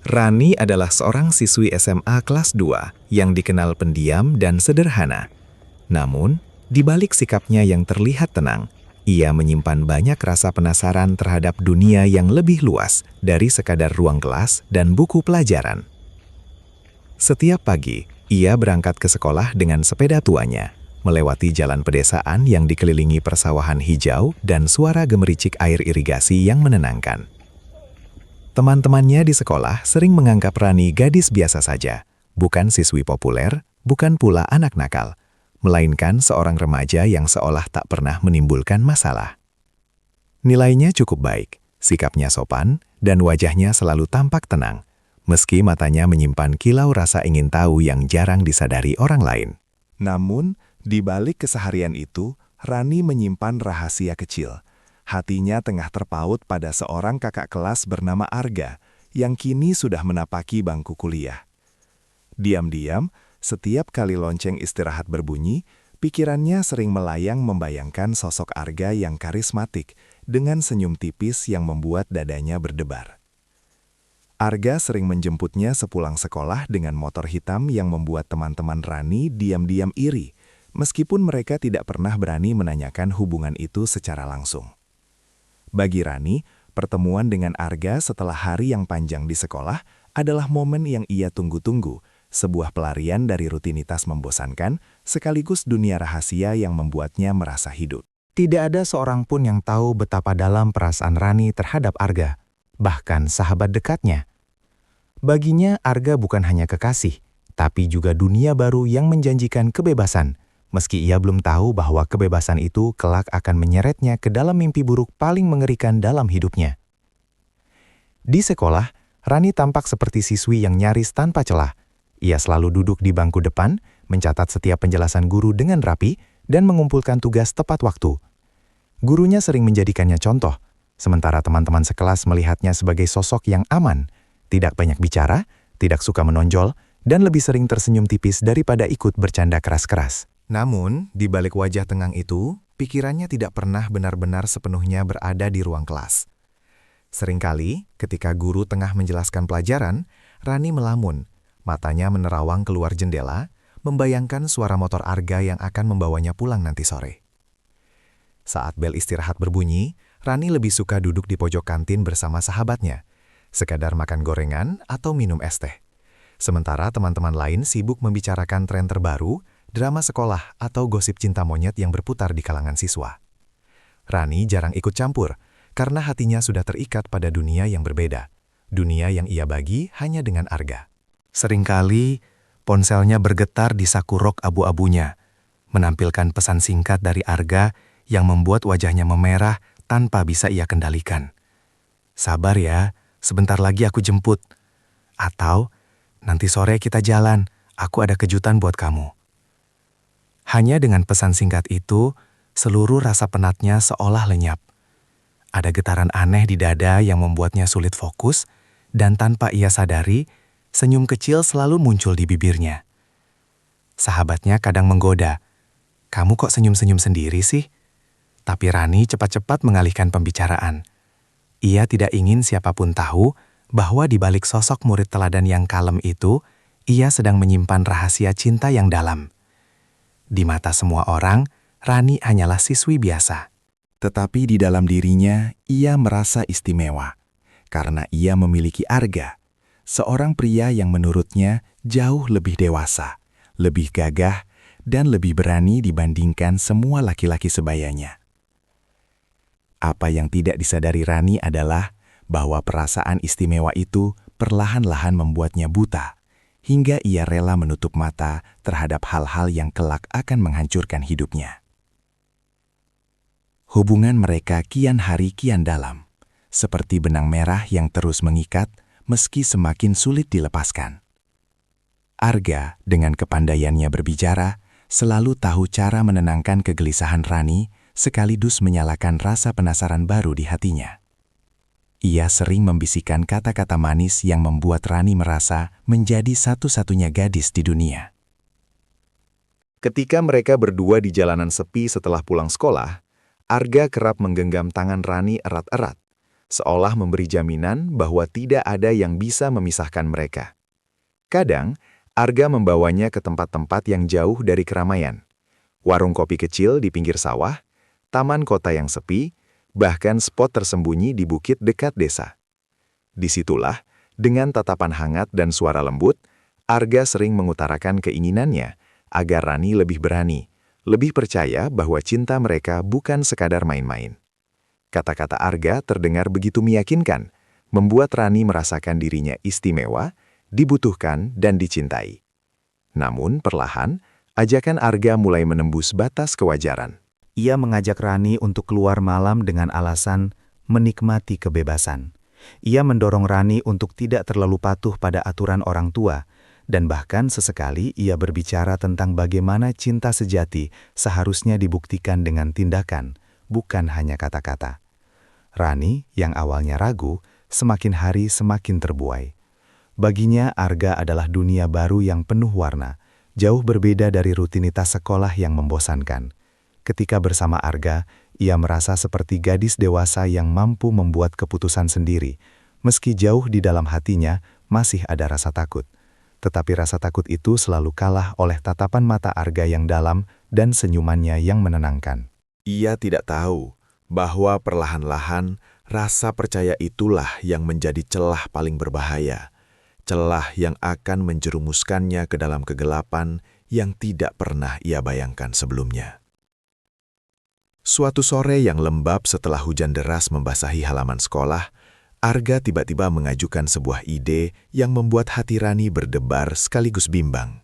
Rani adalah seorang siswi SMA kelas 2 yang dikenal pendiam dan sederhana. Namun, di balik sikapnya yang terlihat tenang, ia menyimpan banyak rasa penasaran terhadap dunia yang lebih luas dari sekadar ruang kelas dan buku pelajaran. Setiap pagi, ia berangkat ke sekolah dengan sepeda tuanya, melewati jalan pedesaan yang dikelilingi persawahan hijau dan suara gemericik air irigasi yang menenangkan. Teman-temannya di sekolah sering menganggap Rani gadis biasa saja, bukan siswi populer, bukan pula anak nakal, melainkan seorang remaja yang seolah tak pernah menimbulkan masalah. Nilainya cukup baik, sikapnya sopan, dan wajahnya selalu tampak tenang, meski matanya menyimpan kilau rasa ingin tahu yang jarang disadari orang lain. Namun, di balik keseharian itu, Rani menyimpan rahasia kecil. Hatinya tengah terpaut pada seorang kakak kelas bernama Arga, yang kini sudah menapaki bangku kuliah. Diam-diam, setiap kali lonceng istirahat berbunyi, pikirannya sering melayang membayangkan sosok Arga yang karismatik, dengan senyum tipis yang membuat dadanya berdebar. Arga sering menjemputnya sepulang sekolah dengan motor hitam yang membuat teman-teman Rani diam-diam iri, meskipun mereka tidak pernah berani menanyakan hubungan itu secara langsung. Bagi Rani, pertemuan dengan Arga setelah hari yang panjang di sekolah adalah momen yang ia tunggu-tunggu, sebuah pelarian dari rutinitas membosankan, sekaligus dunia rahasia yang membuatnya merasa hidup. Tidak ada seorang pun yang tahu betapa dalam perasaan Rani terhadap Arga, bahkan sahabat dekatnya. Baginya, Arga bukan hanya kekasih, tapi juga dunia baru yang menjanjikan kebebasan, meski ia belum tahu bahwa kebebasan itu kelak akan menyeretnya ke dalam mimpi buruk paling mengerikan dalam hidupnya. Di sekolah, Rani tampak seperti siswi yang nyaris tanpa celah. Ia selalu duduk di bangku depan, mencatat setiap penjelasan guru dengan rapi, dan mengumpulkan tugas tepat waktu. Gurunya sering menjadikannya contoh, sementara teman-teman sekelas melihatnya sebagai sosok yang aman, tidak banyak bicara, tidak suka menonjol, dan lebih sering tersenyum tipis daripada ikut bercanda keras-keras. Namun, di balik wajah tenang itu, pikirannya tidak pernah benar-benar sepenuhnya berada di ruang kelas. Seringkali, ketika guru tengah menjelaskan pelajaran, Rani melamun, matanya menerawang keluar jendela, membayangkan suara motor Arga yang akan membawanya pulang nanti sore. Saat bel istirahat berbunyi, Rani lebih suka duduk di pojok kantin bersama sahabatnya, sekadar makan gorengan atau minum es teh. Sementara teman-teman lain sibuk membicarakan tren terbaru, drama sekolah, atau gosip cinta monyet yang berputar di kalangan siswa. Rani jarang ikut campur, karena hatinya sudah terikat pada dunia yang berbeda, dunia yang ia bagi hanya dengan Arga. Seringkali, ponselnya bergetar di saku rok abu-abunya, menampilkan pesan singkat dari Arga yang membuat wajahnya memerah tanpa bisa ia kendalikan. "Sabar ya, sebentar lagi aku jemput." Atau, "Nanti sore kita jalan, aku ada kejutan buat kamu." Hanya dengan pesan singkat itu, seluruh rasa penatnya seolah lenyap. Ada getaran aneh di dada yang membuatnya sulit fokus, dan tanpa ia sadari, senyum kecil selalu muncul di bibirnya. Sahabatnya kadang menggoda, "Kamu kok senyum-senyum sendiri sih?" Tapi Rani cepat-cepat mengalihkan pembicaraan. Ia tidak ingin siapapun tahu bahwa di balik sosok murid teladan yang kalem itu, ia sedang menyimpan rahasia cinta yang dalam. Di mata semua orang, Rani hanyalah siswi biasa. Tetapi di dalam dirinya, ia merasa istimewa, karena ia memiliki Arga, seorang pria yang menurutnya jauh lebih dewasa, lebih gagah, dan lebih berani dibandingkan semua laki-laki sebayanya. Apa yang tidak disadari Rani adalah bahwa perasaan istimewa itu perlahan-lahan membuatnya buta, hingga ia rela menutup mata terhadap hal-hal yang kelak akan menghancurkan hidupnya. Hubungan mereka kian hari kian dalam, seperti benang merah yang terus mengikat meski semakin sulit dilepaskan. Arga, dengan kepandaiannya berbicara, selalu tahu cara menenangkan kegelisahan Rani, sekaligus menyalakan rasa penasaran baru di hatinya. Ia sering membisikkan kata-kata manis yang membuat Rani merasa menjadi satu-satunya gadis di dunia. Ketika mereka berdua di jalanan sepi setelah pulang sekolah, Arga kerap menggenggam tangan Rani erat-erat, seolah memberi jaminan bahwa tidak ada yang bisa memisahkan mereka. Kadang, Arga membawanya ke tempat-tempat yang jauh dari keramaian. Warung kopi kecil di pinggir sawah, taman kota yang sepi, bahkan spot tersembunyi di bukit dekat desa. Disitulah, dengan tatapan hangat dan suara lembut, Arga sering mengutarakan keinginannya agar Rani lebih berani, lebih percaya bahwa cinta mereka bukan sekadar main-main. Kata-kata Arga terdengar begitu meyakinkan, membuat Rani merasakan dirinya istimewa, dibutuhkan, dan dicintai. Namun, perlahan, ajakan Arga mulai menembus batas kewajaran. Ia mengajak Rani untuk keluar malam dengan alasan menikmati kebebasan. Ia mendorong Rani untuk tidak terlalu patuh pada aturan orang tua, dan bahkan sesekali ia berbicara tentang bagaimana cinta sejati seharusnya dibuktikan dengan tindakan, bukan hanya kata-kata. Rani, yang awalnya ragu, semakin hari semakin terbuai. Baginya, Arga adalah dunia baru yang penuh warna, jauh berbeda dari rutinitas sekolah yang membosankan. Ketika bersama Arga, ia merasa seperti gadis dewasa yang mampu membuat keputusan sendiri, meski jauh di dalam hatinya masih ada rasa takut. Tetapi rasa takut itu selalu kalah oleh tatapan mata Arga yang dalam dan senyumannya yang menenangkan. Ia tidak tahu bahwa perlahan-lahan rasa percaya itulah yang menjadi celah paling berbahaya. Celah yang akan menjerumuskannya ke dalam kegelapan yang tidak pernah ia bayangkan sebelumnya. Suatu sore yang lembab setelah hujan deras membasahi halaman sekolah, Arga tiba-tiba mengajukan sebuah ide yang membuat hati Rani berdebar sekaligus bimbang.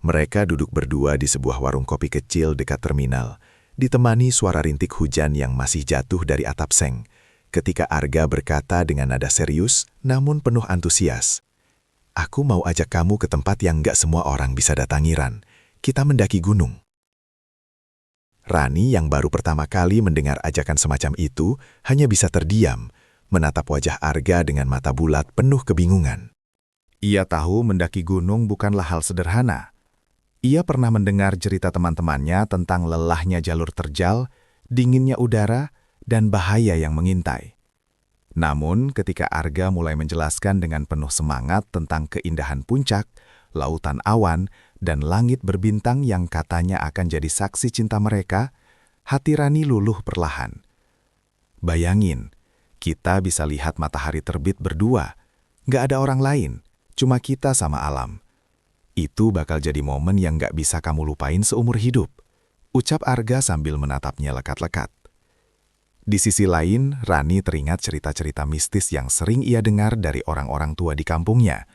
Mereka duduk berdua di sebuah warung kopi kecil dekat terminal, ditemani suara rintik hujan yang masih jatuh dari atap seng, ketika Arga berkata dengan nada serius namun penuh antusias, "Aku mau ajak kamu ke tempat yang gak semua orang bisa datangi, Ran. Kita mendaki gunung." Rani yang baru pertama kali mendengar ajakan semacam itu hanya bisa terdiam, menatap wajah Arga dengan mata bulat penuh kebingungan. Ia tahu mendaki gunung bukanlah hal sederhana. Ia pernah mendengar cerita teman-temannya tentang lelahnya jalur terjal, dinginnya udara, dan bahaya yang mengintai. Namun, ketika Arga mulai menjelaskan dengan penuh semangat tentang keindahan puncak, lautan awan, dan langit berbintang yang katanya akan jadi saksi cinta mereka, hati Rani luluh perlahan. Bayangin, kita bisa lihat matahari terbit berdua. Gak ada orang lain, cuma kita sama alam. Itu bakal jadi momen yang gak bisa kamu lupain seumur hidup, ucap Arga sambil menatapnya lekat-lekat. Di sisi lain, Rani teringat cerita-cerita mistis yang sering ia dengar dari orang-orang tua di kampungnya,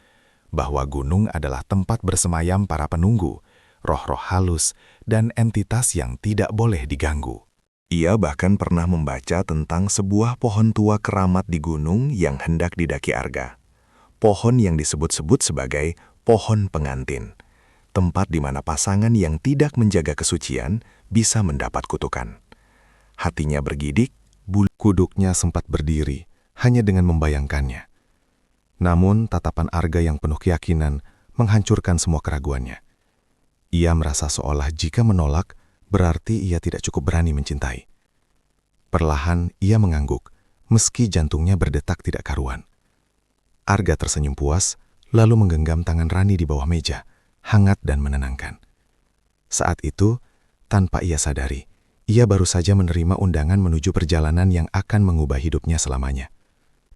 bahwa gunung adalah tempat bersemayam para penunggu, roh-roh halus, dan entitas yang tidak boleh diganggu. Ia bahkan pernah membaca tentang sebuah pohon tua keramat di gunung yang hendak didaki Arga. Pohon yang disebut-sebut sebagai pohon pengantin, tempat di mana pasangan yang tidak menjaga kesucian bisa mendapat kutukan. Hatinya bergidik, bulu kuduknya sempat berdiri, hanya dengan membayangkannya. Namun, tatapan Arga yang penuh keyakinan menghancurkan semua keraguannya. Ia merasa seolah jika menolak, berarti ia tidak cukup berani mencintai. Perlahan, ia mengangguk, meski jantungnya berdetak tidak karuan. Arga tersenyum puas, lalu menggenggam tangan Rani di bawah meja, hangat dan menenangkan. Saat itu, tanpa ia sadari, ia baru saja menerima undangan menuju perjalanan yang akan mengubah hidupnya selamanya.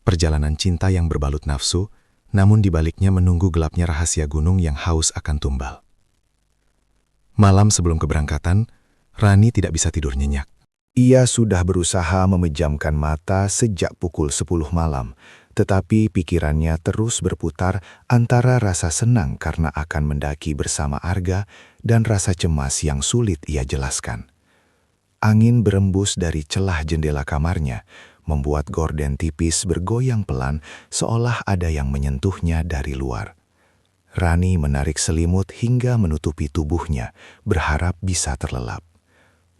Perjalanan cinta yang berbalut nafsu, namun di baliknya menunggu gelapnya rahasia gunung yang haus akan tumbal. Malam sebelum keberangkatan, Rani tidak bisa tidur nyenyak. Ia sudah berusaha memejamkan mata sejak pukul 10 malam, tetapi pikirannya terus berputar antara rasa senang karena akan mendaki bersama Arga dan rasa cemas yang sulit ia jelaskan. Angin berembus dari celah jendela kamarnya, membuat gorden tipis bergoyang pelan seolah ada yang menyentuhnya dari luar. Rani menarik selimut hingga menutupi tubuhnya, berharap bisa terlelap.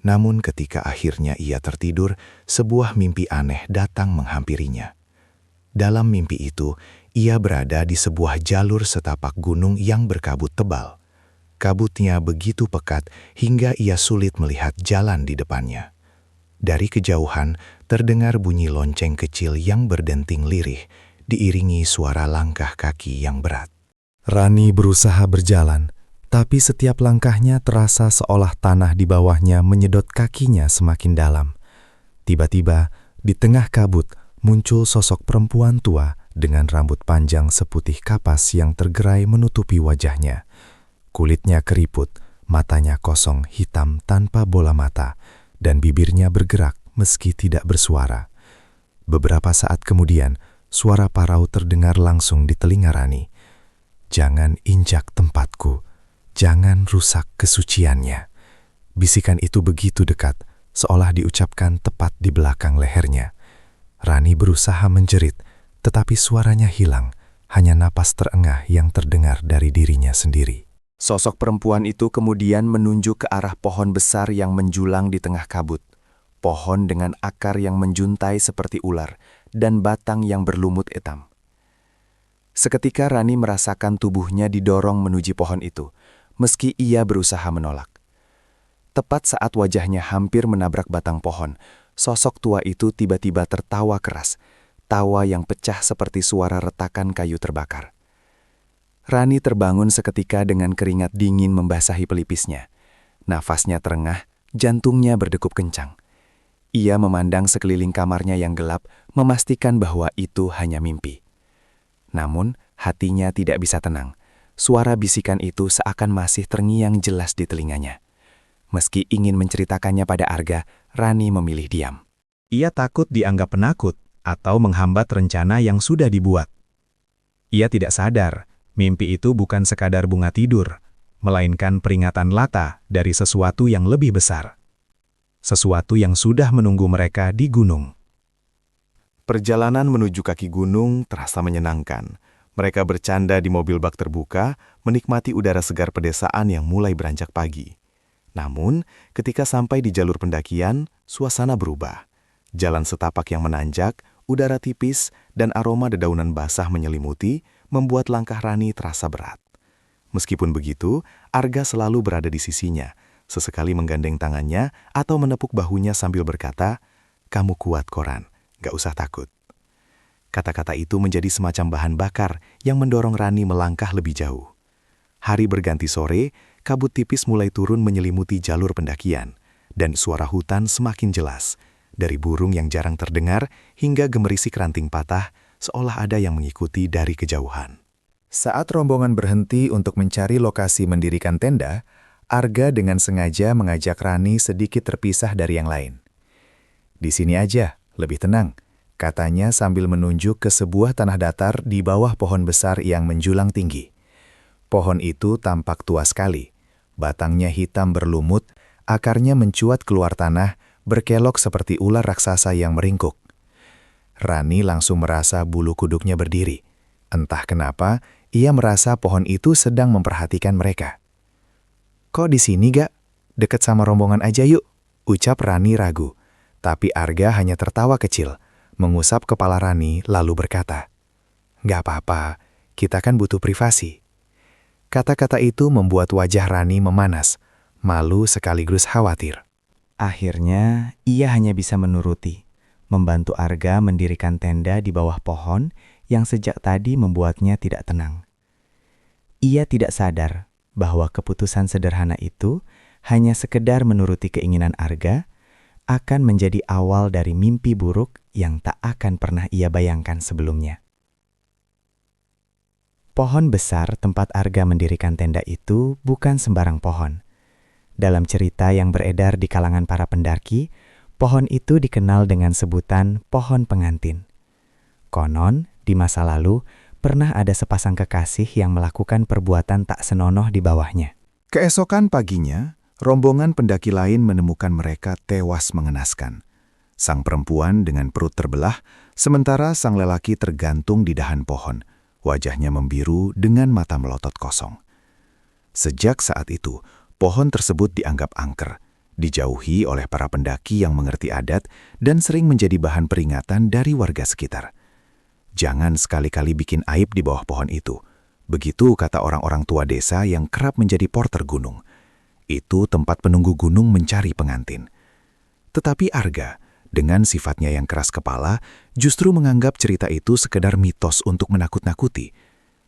Namun ketika akhirnya ia tertidur, sebuah mimpi aneh datang menghampirinya. Dalam mimpi itu, ia berada di sebuah jalur setapak gunung yang berkabut tebal. Kabutnya begitu pekat hingga ia sulit melihat jalan di depannya. Dari kejauhan, terdengar bunyi lonceng kecil yang berdenting lirih, diiringi suara langkah kaki yang berat. Rani berusaha berjalan, tapi setiap langkahnya terasa seolah tanah di bawahnya menyedot kakinya semakin dalam. Tiba-tiba, di tengah kabut, muncul sosok perempuan tua dengan rambut panjang seputih kapas yang tergerai menutupi wajahnya. Kulitnya keriput, matanya kosong hitam tanpa bola mata, dan bibirnya bergerak meski tidak bersuara. Beberapa saat kemudian, suara parau terdengar langsung di telinga Rani. "Jangan injak tempatku, jangan rusak kesuciannya." Bisikan itu begitu dekat, seolah diucapkan tepat di belakang lehernya. Rani berusaha menjerit, tetapi suaranya hilang, hanya napas terengah yang terdengar dari dirinya sendiri. Sosok perempuan itu kemudian menunjuk ke arah pohon besar yang menjulang di tengah kabut. Pohon dengan akar yang menjuntai seperti ular dan batang yang berlumut hitam. Seketika Rani merasakan tubuhnya didorong menuju pohon itu, meski ia berusaha menolak. Tepat saat wajahnya hampir menabrak batang pohon, sosok tua itu tiba-tiba tertawa keras, tawa yang pecah seperti suara retakan kayu terbakar. Rani terbangun seketika dengan keringat dingin membasahi pelipisnya. Nafasnya terengah, jantungnya berdegup kencang. Ia memandang sekeliling kamarnya yang gelap, memastikan bahwa itu hanya mimpi. Namun, hatinya tidak bisa tenang. Suara bisikan itu seakan masih terngiang jelas di telinganya. Meski ingin menceritakannya pada Arga, Rani memilih diam. Ia takut dianggap penakut atau menghambat rencana yang sudah dibuat. Ia tidak sadar, mimpi itu bukan sekadar bunga tidur, melainkan peringatan lata dari sesuatu yang lebih besar. Sesuatu yang sudah menunggu mereka di gunung. Perjalanan menuju kaki gunung terasa menyenangkan. Mereka bercanda di mobil bak terbuka, menikmati udara segar pedesaan yang mulai beranjak pagi. Namun, ketika sampai di jalur pendakian, suasana berubah. Jalan setapak yang menanjak, udara tipis, dan aroma dedaunan basah menyelimuti, membuat langkah Rani terasa berat. Meskipun begitu, Arga selalu berada di sisinya, sesekali menggandeng tangannya atau menepuk bahunya sambil berkata, "Kamu kuat, Koran, gak usah takut." Kata-kata itu menjadi semacam bahan bakar yang mendorong Rani melangkah lebih jauh. Hari berganti sore, kabut tipis mulai turun menyelimuti jalur pendakian, dan suara hutan semakin jelas, dari burung yang jarang terdengar hingga gemerisik ranting patah, seolah ada yang mengikuti dari kejauhan. Saat rombongan berhenti untuk mencari lokasi mendirikan tenda, Arga dengan sengaja mengajak Rani sedikit terpisah dari yang lain. "Di sini aja, lebih tenang," katanya sambil menunjuk ke sebuah tanah datar di bawah pohon besar yang menjulang tinggi. Pohon itu tampak tua sekali. Batangnya hitam berlumut, akarnya mencuat keluar tanah, berkelok seperti ular raksasa yang meringkuk. Rani langsung merasa bulu kuduknya berdiri. Entah kenapa, ia merasa pohon itu sedang memperhatikan mereka. "Kok di sini, Gak? Deket sama rombongan aja yuk," ucap Rani ragu. Tapi Arga hanya tertawa kecil, mengusap kepala Rani lalu berkata, "Gak apa-apa, kita kan butuh privasi." Kata-kata itu membuat wajah Rani memanas, malu sekaligus khawatir. Akhirnya, ia hanya bisa menuruti, membantu Arga mendirikan tenda di bawah pohon yang sejak tadi membuatnya tidak tenang. Ia tidak sadar bahwa keputusan sederhana itu hanya sekedar menuruti keinginan Arga akan menjadi awal dari mimpi buruk yang tak akan pernah ia bayangkan sebelumnya. Pohon besar tempat Arga mendirikan tenda itu bukan sembarang pohon. Dalam cerita yang beredar di kalangan para pendaki, pohon itu dikenal dengan sebutan pohon pengantin. Konon, di masa lalu, pernah ada sepasang kekasih yang melakukan perbuatan tak senonoh di bawahnya. Keesokan paginya, rombongan pendaki lain menemukan mereka tewas mengenaskan. Sang perempuan dengan perut terbelah, sementara sang lelaki tergantung di dahan pohon. Wajahnya membiru dengan mata melotot kosong. Sejak saat itu, pohon tersebut dianggap angker, dijauhi oleh para pendaki yang mengerti adat dan sering menjadi bahan peringatan dari warga sekitar. "Jangan sekali-kali bikin aib di bawah pohon itu." Begitu kata orang-orang tua desa yang kerap menjadi porter gunung. Itu tempat penunggu gunung mencari pengantin. Tetapi Arga, dengan sifatnya yang keras kepala, justru menganggap cerita itu sekedar mitos untuk menakut-nakuti.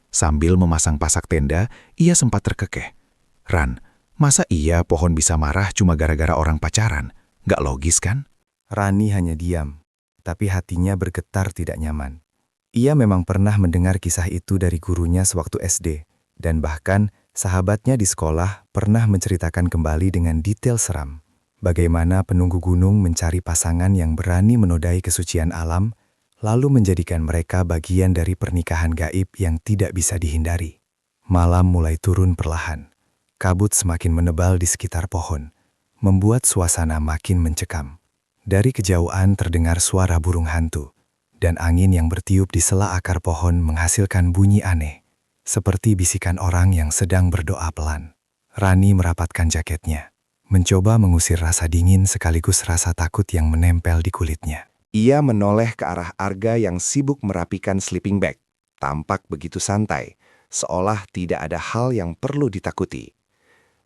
Sambil memasang pasak tenda, ia sempat terkekeh. "Ran, masa iya pohon bisa marah cuma gara-gara orang pacaran? Gak logis kan?" Rani hanya diam, tapi hatinya bergetar tidak nyaman. Ia memang pernah mendengar kisah itu dari gurunya sewaktu SD, dan bahkan sahabatnya di sekolah pernah menceritakan kembali dengan detail seram. Bagaimana penunggu gunung mencari pasangan yang berani menodai kesucian alam, lalu menjadikan mereka bagian dari pernikahan gaib yang tidak bisa dihindari. Malam mulai turun perlahan. Kabut semakin menebal di sekitar pohon, membuat suasana makin mencekam. Dari kejauhan terdengar suara burung hantu, dan angin yang bertiup di sela akar pohon menghasilkan bunyi aneh, seperti bisikan orang yang sedang berdoa pelan. Rani merapatkan jaketnya, mencoba mengusir rasa dingin sekaligus rasa takut yang menempel di kulitnya. Ia menoleh ke arah Arga yang sibuk merapikan sleeping bag. Tampak begitu santai, seolah tidak ada hal yang perlu ditakuti.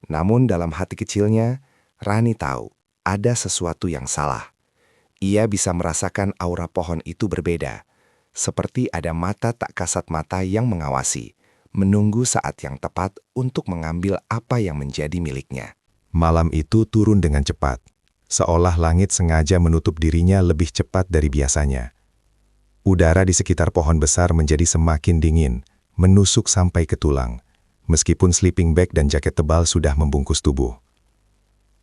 Namun dalam hati kecilnya, Rani tahu ada sesuatu yang salah. Ia bisa merasakan aura pohon itu berbeda, seperti ada mata tak kasat mata yang mengawasi, menunggu saat yang tepat untuk mengambil apa yang menjadi miliknya. Malam itu turun dengan cepat, seolah langit sengaja menutup dirinya lebih cepat dari biasanya. Udara di sekitar pohon besar menjadi semakin dingin, menusuk sampai ke tulang, meskipun sleeping bag dan jaket tebal sudah membungkus tubuh.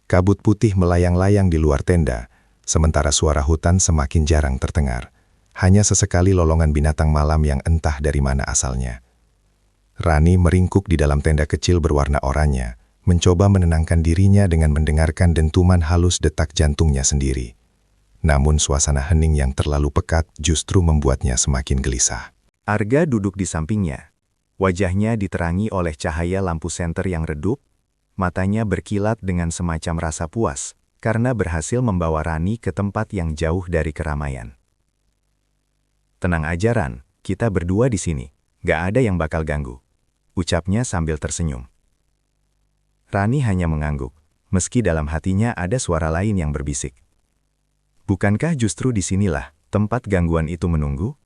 Kabut putih melayang-layang di luar tenda, sementara suara hutan semakin jarang terdengar. Hanya sesekali lolongan binatang malam yang entah dari mana asalnya. Rani meringkuk di dalam tenda kecil berwarna oranye, mencoba menenangkan dirinya dengan mendengarkan dentuman halus detak jantungnya sendiri. Namun suasana hening yang terlalu pekat justru membuatnya semakin gelisah. Arga duduk di sampingnya. Wajahnya diterangi oleh cahaya lampu senter yang redup, matanya berkilat dengan semacam rasa puas, karena berhasil membawa Rani ke tempat yang jauh dari keramaian. "Tenang aja Ran, kita berdua di sini, gak ada yang bakal ganggu," ucapnya sambil tersenyum. Rani hanya mengangguk, meski dalam hatinya ada suara lain yang berbisik. Bukankah justru disinilah tempat gangguan itu menunggu?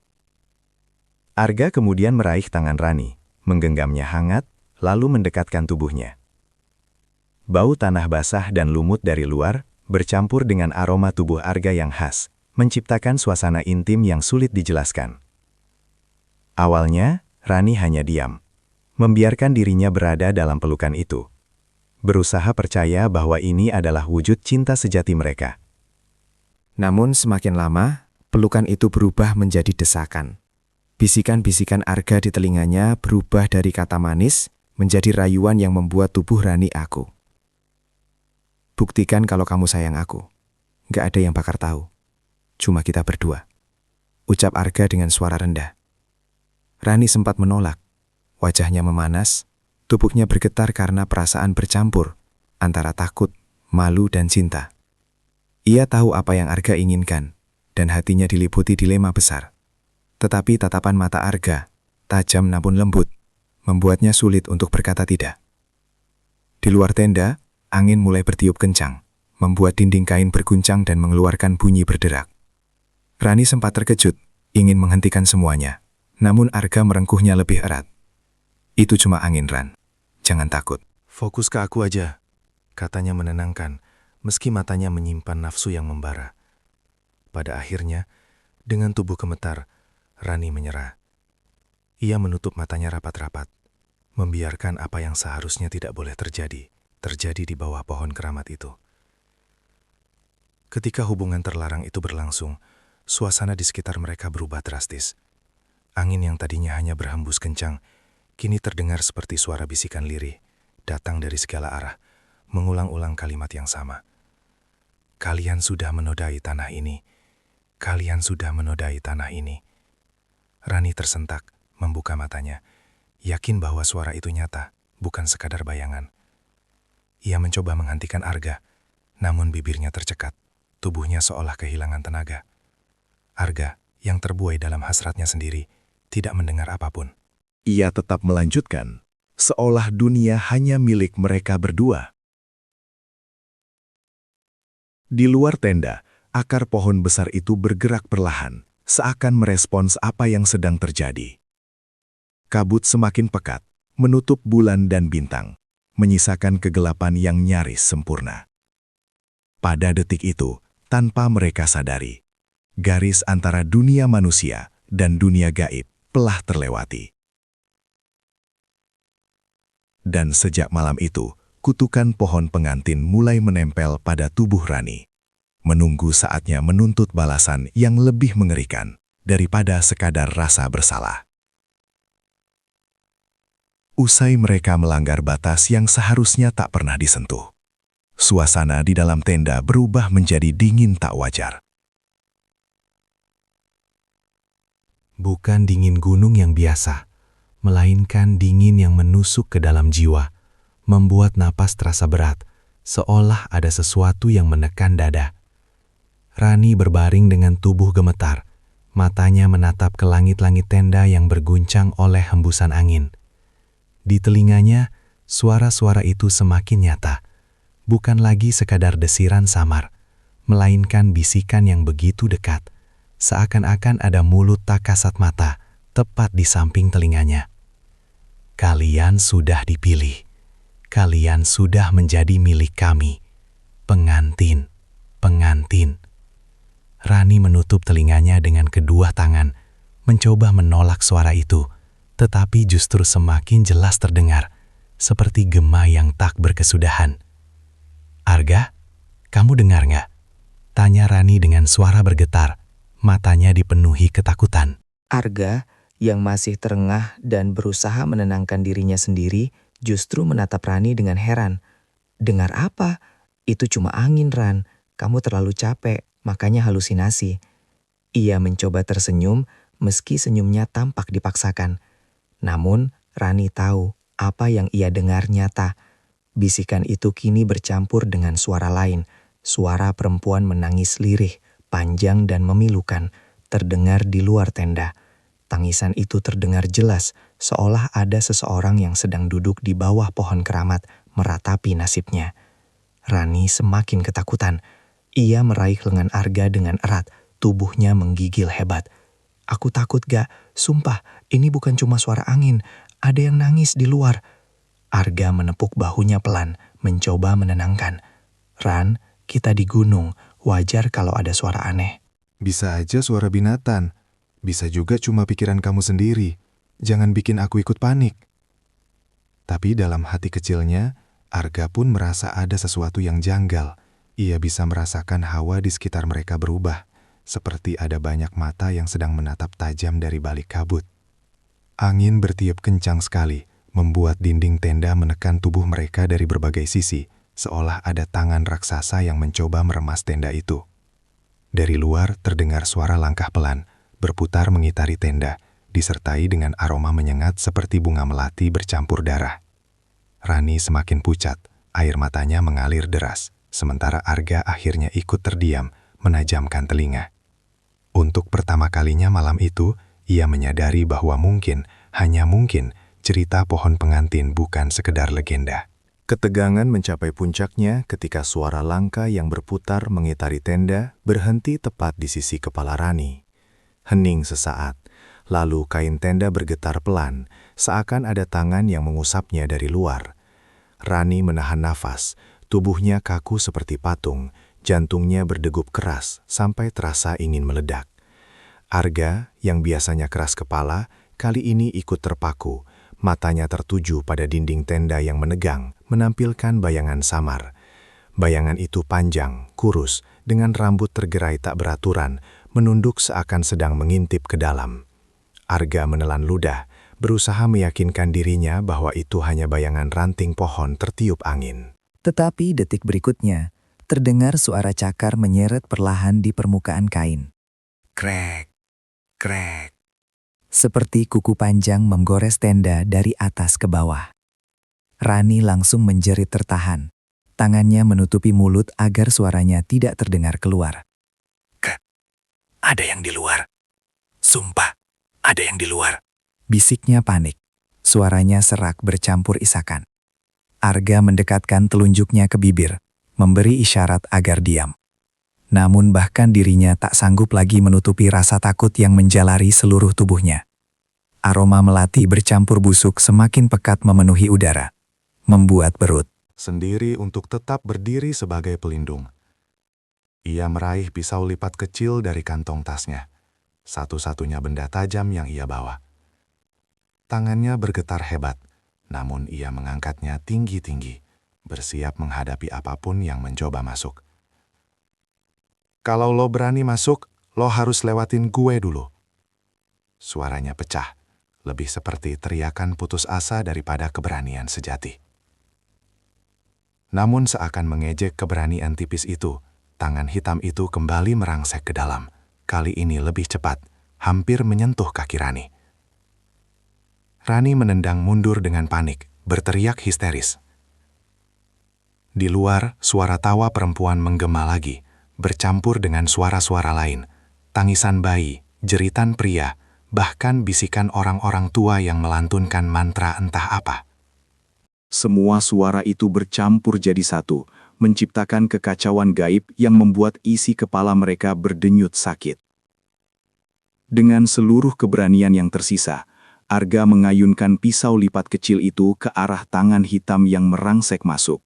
Arga kemudian meraih tangan Rani, menggenggamnya hangat, lalu mendekatkan tubuhnya. Bau tanah basah dan lumut dari luar, bercampur dengan aroma tubuh Arga yang khas, menciptakan suasana intim yang sulit dijelaskan. Awalnya, Rani hanya diam, membiarkan dirinya berada dalam pelukan itu. Berusaha percaya bahwa ini adalah wujud cinta sejati mereka. Namun semakin lama, pelukan itu berubah menjadi desakan. Bisikan-bisikan Arga di telinganya berubah dari kata manis menjadi rayuan yang membuat tubuh Rani aku. "Buktikan kalau kamu sayang aku. Gak ada yang bakal tahu. Cuma kita berdua," ucap Arga dengan suara rendah. Rani sempat menolak. Wajahnya memanas, tubuhnya bergetar karena perasaan bercampur antara takut, malu, dan cinta. Ia tahu apa yang Arga inginkan, dan hatinya diliputi dilema besar. Tetapi tatapan mata Arga, tajam namun lembut, membuatnya sulit untuk berkata tidak. Di luar tenda, angin mulai bertiup kencang, membuat dinding kain berguncang dan mengeluarkan bunyi berderak. Rani sempat terkejut, ingin menghentikan semuanya, namun Arga merengkuhnya lebih erat. "Itu cuma angin, Ran. Jangan takut." "Fokus ke aku aja," katanya menenangkan, meski matanya menyimpan nafsu yang membara. Pada akhirnya, dengan tubuh gemetar, Rani menyerah. Ia menutup matanya rapat-rapat, membiarkan apa yang seharusnya tidak boleh terjadi di bawah pohon keramat itu. Ketika hubungan terlarang itu berlangsung, suasana di sekitar mereka berubah drastis. Angin yang tadinya hanya berhembus kencang, kini terdengar seperti suara bisikan lirih, datang dari segala arah, mengulang-ulang kalimat yang sama. "Kalian sudah menodai tanah ini. Kalian sudah menodai tanah ini." Rani tersentak, membuka matanya, yakin bahwa suara itu nyata, bukan sekadar bayangan. Ia mencoba menghentikan Arga, namun bibirnya tercekat, tubuhnya seolah kehilangan tenaga. Arga, yang terbuai dalam hasratnya sendiri, tidak mendengar apapun. Ia tetap melanjutkan, seolah dunia hanya milik mereka berdua. Di luar tenda, akar pohon besar itu bergerak perlahan, seakan merespons apa yang sedang terjadi. Kabut semakin pekat, menutup bulan dan bintang, menyisakan kegelapan yang nyaris sempurna. Pada detik itu, tanpa mereka sadari, garis antara dunia manusia dan dunia gaib telah terlewati. Dan sejak malam itu, kutukan pohon pengantin mulai menempel pada tubuh Rani, menunggu saatnya menuntut balasan yang lebih mengerikan daripada sekadar rasa bersalah. Usai mereka melanggar batas yang seharusnya tak pernah disentuh, suasana di dalam tenda berubah menjadi dingin tak wajar. Bukan dingin gunung yang biasa, melainkan dingin yang menusuk ke dalam jiwa, membuat napas terasa berat, seolah ada sesuatu yang menekan dada. Rani berbaring dengan tubuh gemetar, matanya menatap ke langit-langit tenda yang berguncang oleh hembusan angin. Di telinganya, suara-suara itu semakin nyata, bukan lagi sekadar desiran samar, melainkan bisikan yang begitu dekat, seakan-akan ada mulut tak kasat mata tepat di samping telinganya. Kalian sudah dipilih, kalian sudah menjadi milik kami, pengantin, pengantin. Rani menutup telinganya dengan kedua tangan, mencoba menolak suara itu, tetapi justru semakin jelas terdengar, seperti gema yang tak berkesudahan. "Arga, kamu dengar nggak?" tanya Rani dengan suara bergetar, matanya dipenuhi ketakutan. Arga, yang masih terengah dan berusaha menenangkan dirinya sendiri, justru menatap Rani dengan heran. "Dengar apa? Itu cuma angin, Ran. Kamu terlalu capek, makanya halusinasi." Ia mencoba tersenyum, meski senyumnya tampak dipaksakan. Namun, Rani tahu apa yang ia dengar nyata. Bisikan itu kini bercampur dengan suara lain, suara perempuan menangis lirih, panjang dan memilukan, terdengar di luar tenda. Tangisan itu terdengar jelas, seolah ada seseorang yang sedang duduk di bawah pohon keramat, meratapi nasibnya. Rani semakin ketakutan. Ia meraih lengan Arga dengan erat, tubuhnya menggigil hebat. "Aku takut gak? Sumpah, ini bukan cuma suara angin. Ada yang nangis di luar." Arga menepuk bahunya pelan, mencoba menenangkan. "Ran, kita di gunung. Wajar kalau ada suara aneh." Bisa aja suara binatang. Bisa juga cuma pikiran kamu sendiri. Jangan bikin aku ikut panik. Tapi dalam hati kecilnya, Arga pun merasa ada sesuatu yang janggal. Ia bisa merasakan hawa di sekitar mereka berubah, seperti ada banyak mata yang sedang menatap tajam dari balik kabut. Angin bertiup kencang sekali, membuat dinding tenda menekan tubuh mereka dari berbagai sisi, seolah ada tangan raksasa yang mencoba meremas tenda itu. Dari luar terdengar suara langkah pelan, berputar mengitari tenda, disertai dengan aroma menyengat seperti bunga melati bercampur darah. Rani semakin pucat, air matanya mengalir deras, sementara Arga akhirnya ikut terdiam, menajamkan telinga. Untuk pertama kalinya malam itu, ia menyadari bahwa mungkin, hanya mungkin, cerita pohon pengantin bukan sekedar legenda. Ketegangan mencapai puncaknya ketika suara langka yang berputar mengitari tenda berhenti tepat di sisi kepala Rani. Hening sesaat, lalu kain tenda bergetar pelan, seakan ada tangan yang mengusapnya dari luar. Rani menahan nafas, tubuhnya kaku seperti patung, jantungnya berdegup keras sampai terasa ingin meledak. Arga, yang biasanya keras kepala, kali ini ikut terpaku, matanya tertuju pada dinding tenda yang menegang, menampilkan bayangan samar. Bayangan itu panjang, kurus, dengan rambut tergerai tak beraturan, menunduk seakan sedang mengintip ke dalam. Arga menelan ludah, berusaha meyakinkan dirinya bahwa itu hanya bayangan ranting pohon tertiup angin. Tetapi detik berikutnya, terdengar suara cakar menyeret perlahan di permukaan kain. Krek, krek. Seperti kuku panjang menggores tenda dari atas ke bawah. Rani langsung menjerit tertahan. Tangannya menutupi mulut agar suaranya tidak terdengar keluar. Ada yang di luar. Sumpah, ada yang di luar. Bisiknya panik. Suaranya serak bercampur isakan. Arga mendekatkan telunjuknya ke bibir, memberi isyarat agar diam. Namun bahkan dirinya tak sanggup lagi menutupi rasa takut yang menjalari seluruh tubuhnya. Aroma melati bercampur busuk semakin pekat memenuhi udara, membuat perut Sendiri untuk tetap berdiri sebagai pelindung. Ia meraih pisau lipat kecil dari kantong tasnya, satu-satunya benda tajam yang ia bawa. Tangannya bergetar hebat, namun ia mengangkatnya tinggi-tinggi, bersiap menghadapi apapun yang mencoba masuk. Kalau lo berani masuk, lo harus lewatin gue dulu. Suaranya pecah, lebih seperti teriakan putus asa daripada keberanian sejati. Namun seakan mengejek keberanian tipis itu, tangan hitam itu kembali merangsek ke dalam. Kali ini lebih cepat, hampir menyentuh kaki Rani. Rani menendang mundur dengan panik, berteriak histeris. Di luar, suara tawa perempuan menggema lagi, bercampur dengan suara-suara lain. Tangisan bayi, jeritan pria, bahkan bisikan orang-orang tua yang melantunkan mantra entah apa. Semua suara itu bercampur jadi satu, menciptakan kekacauan gaib yang membuat isi kepala mereka berdenyut sakit. Dengan seluruh keberanian yang tersisa, Arga mengayunkan pisau lipat kecil itu ke arah tangan hitam yang merangsek masuk.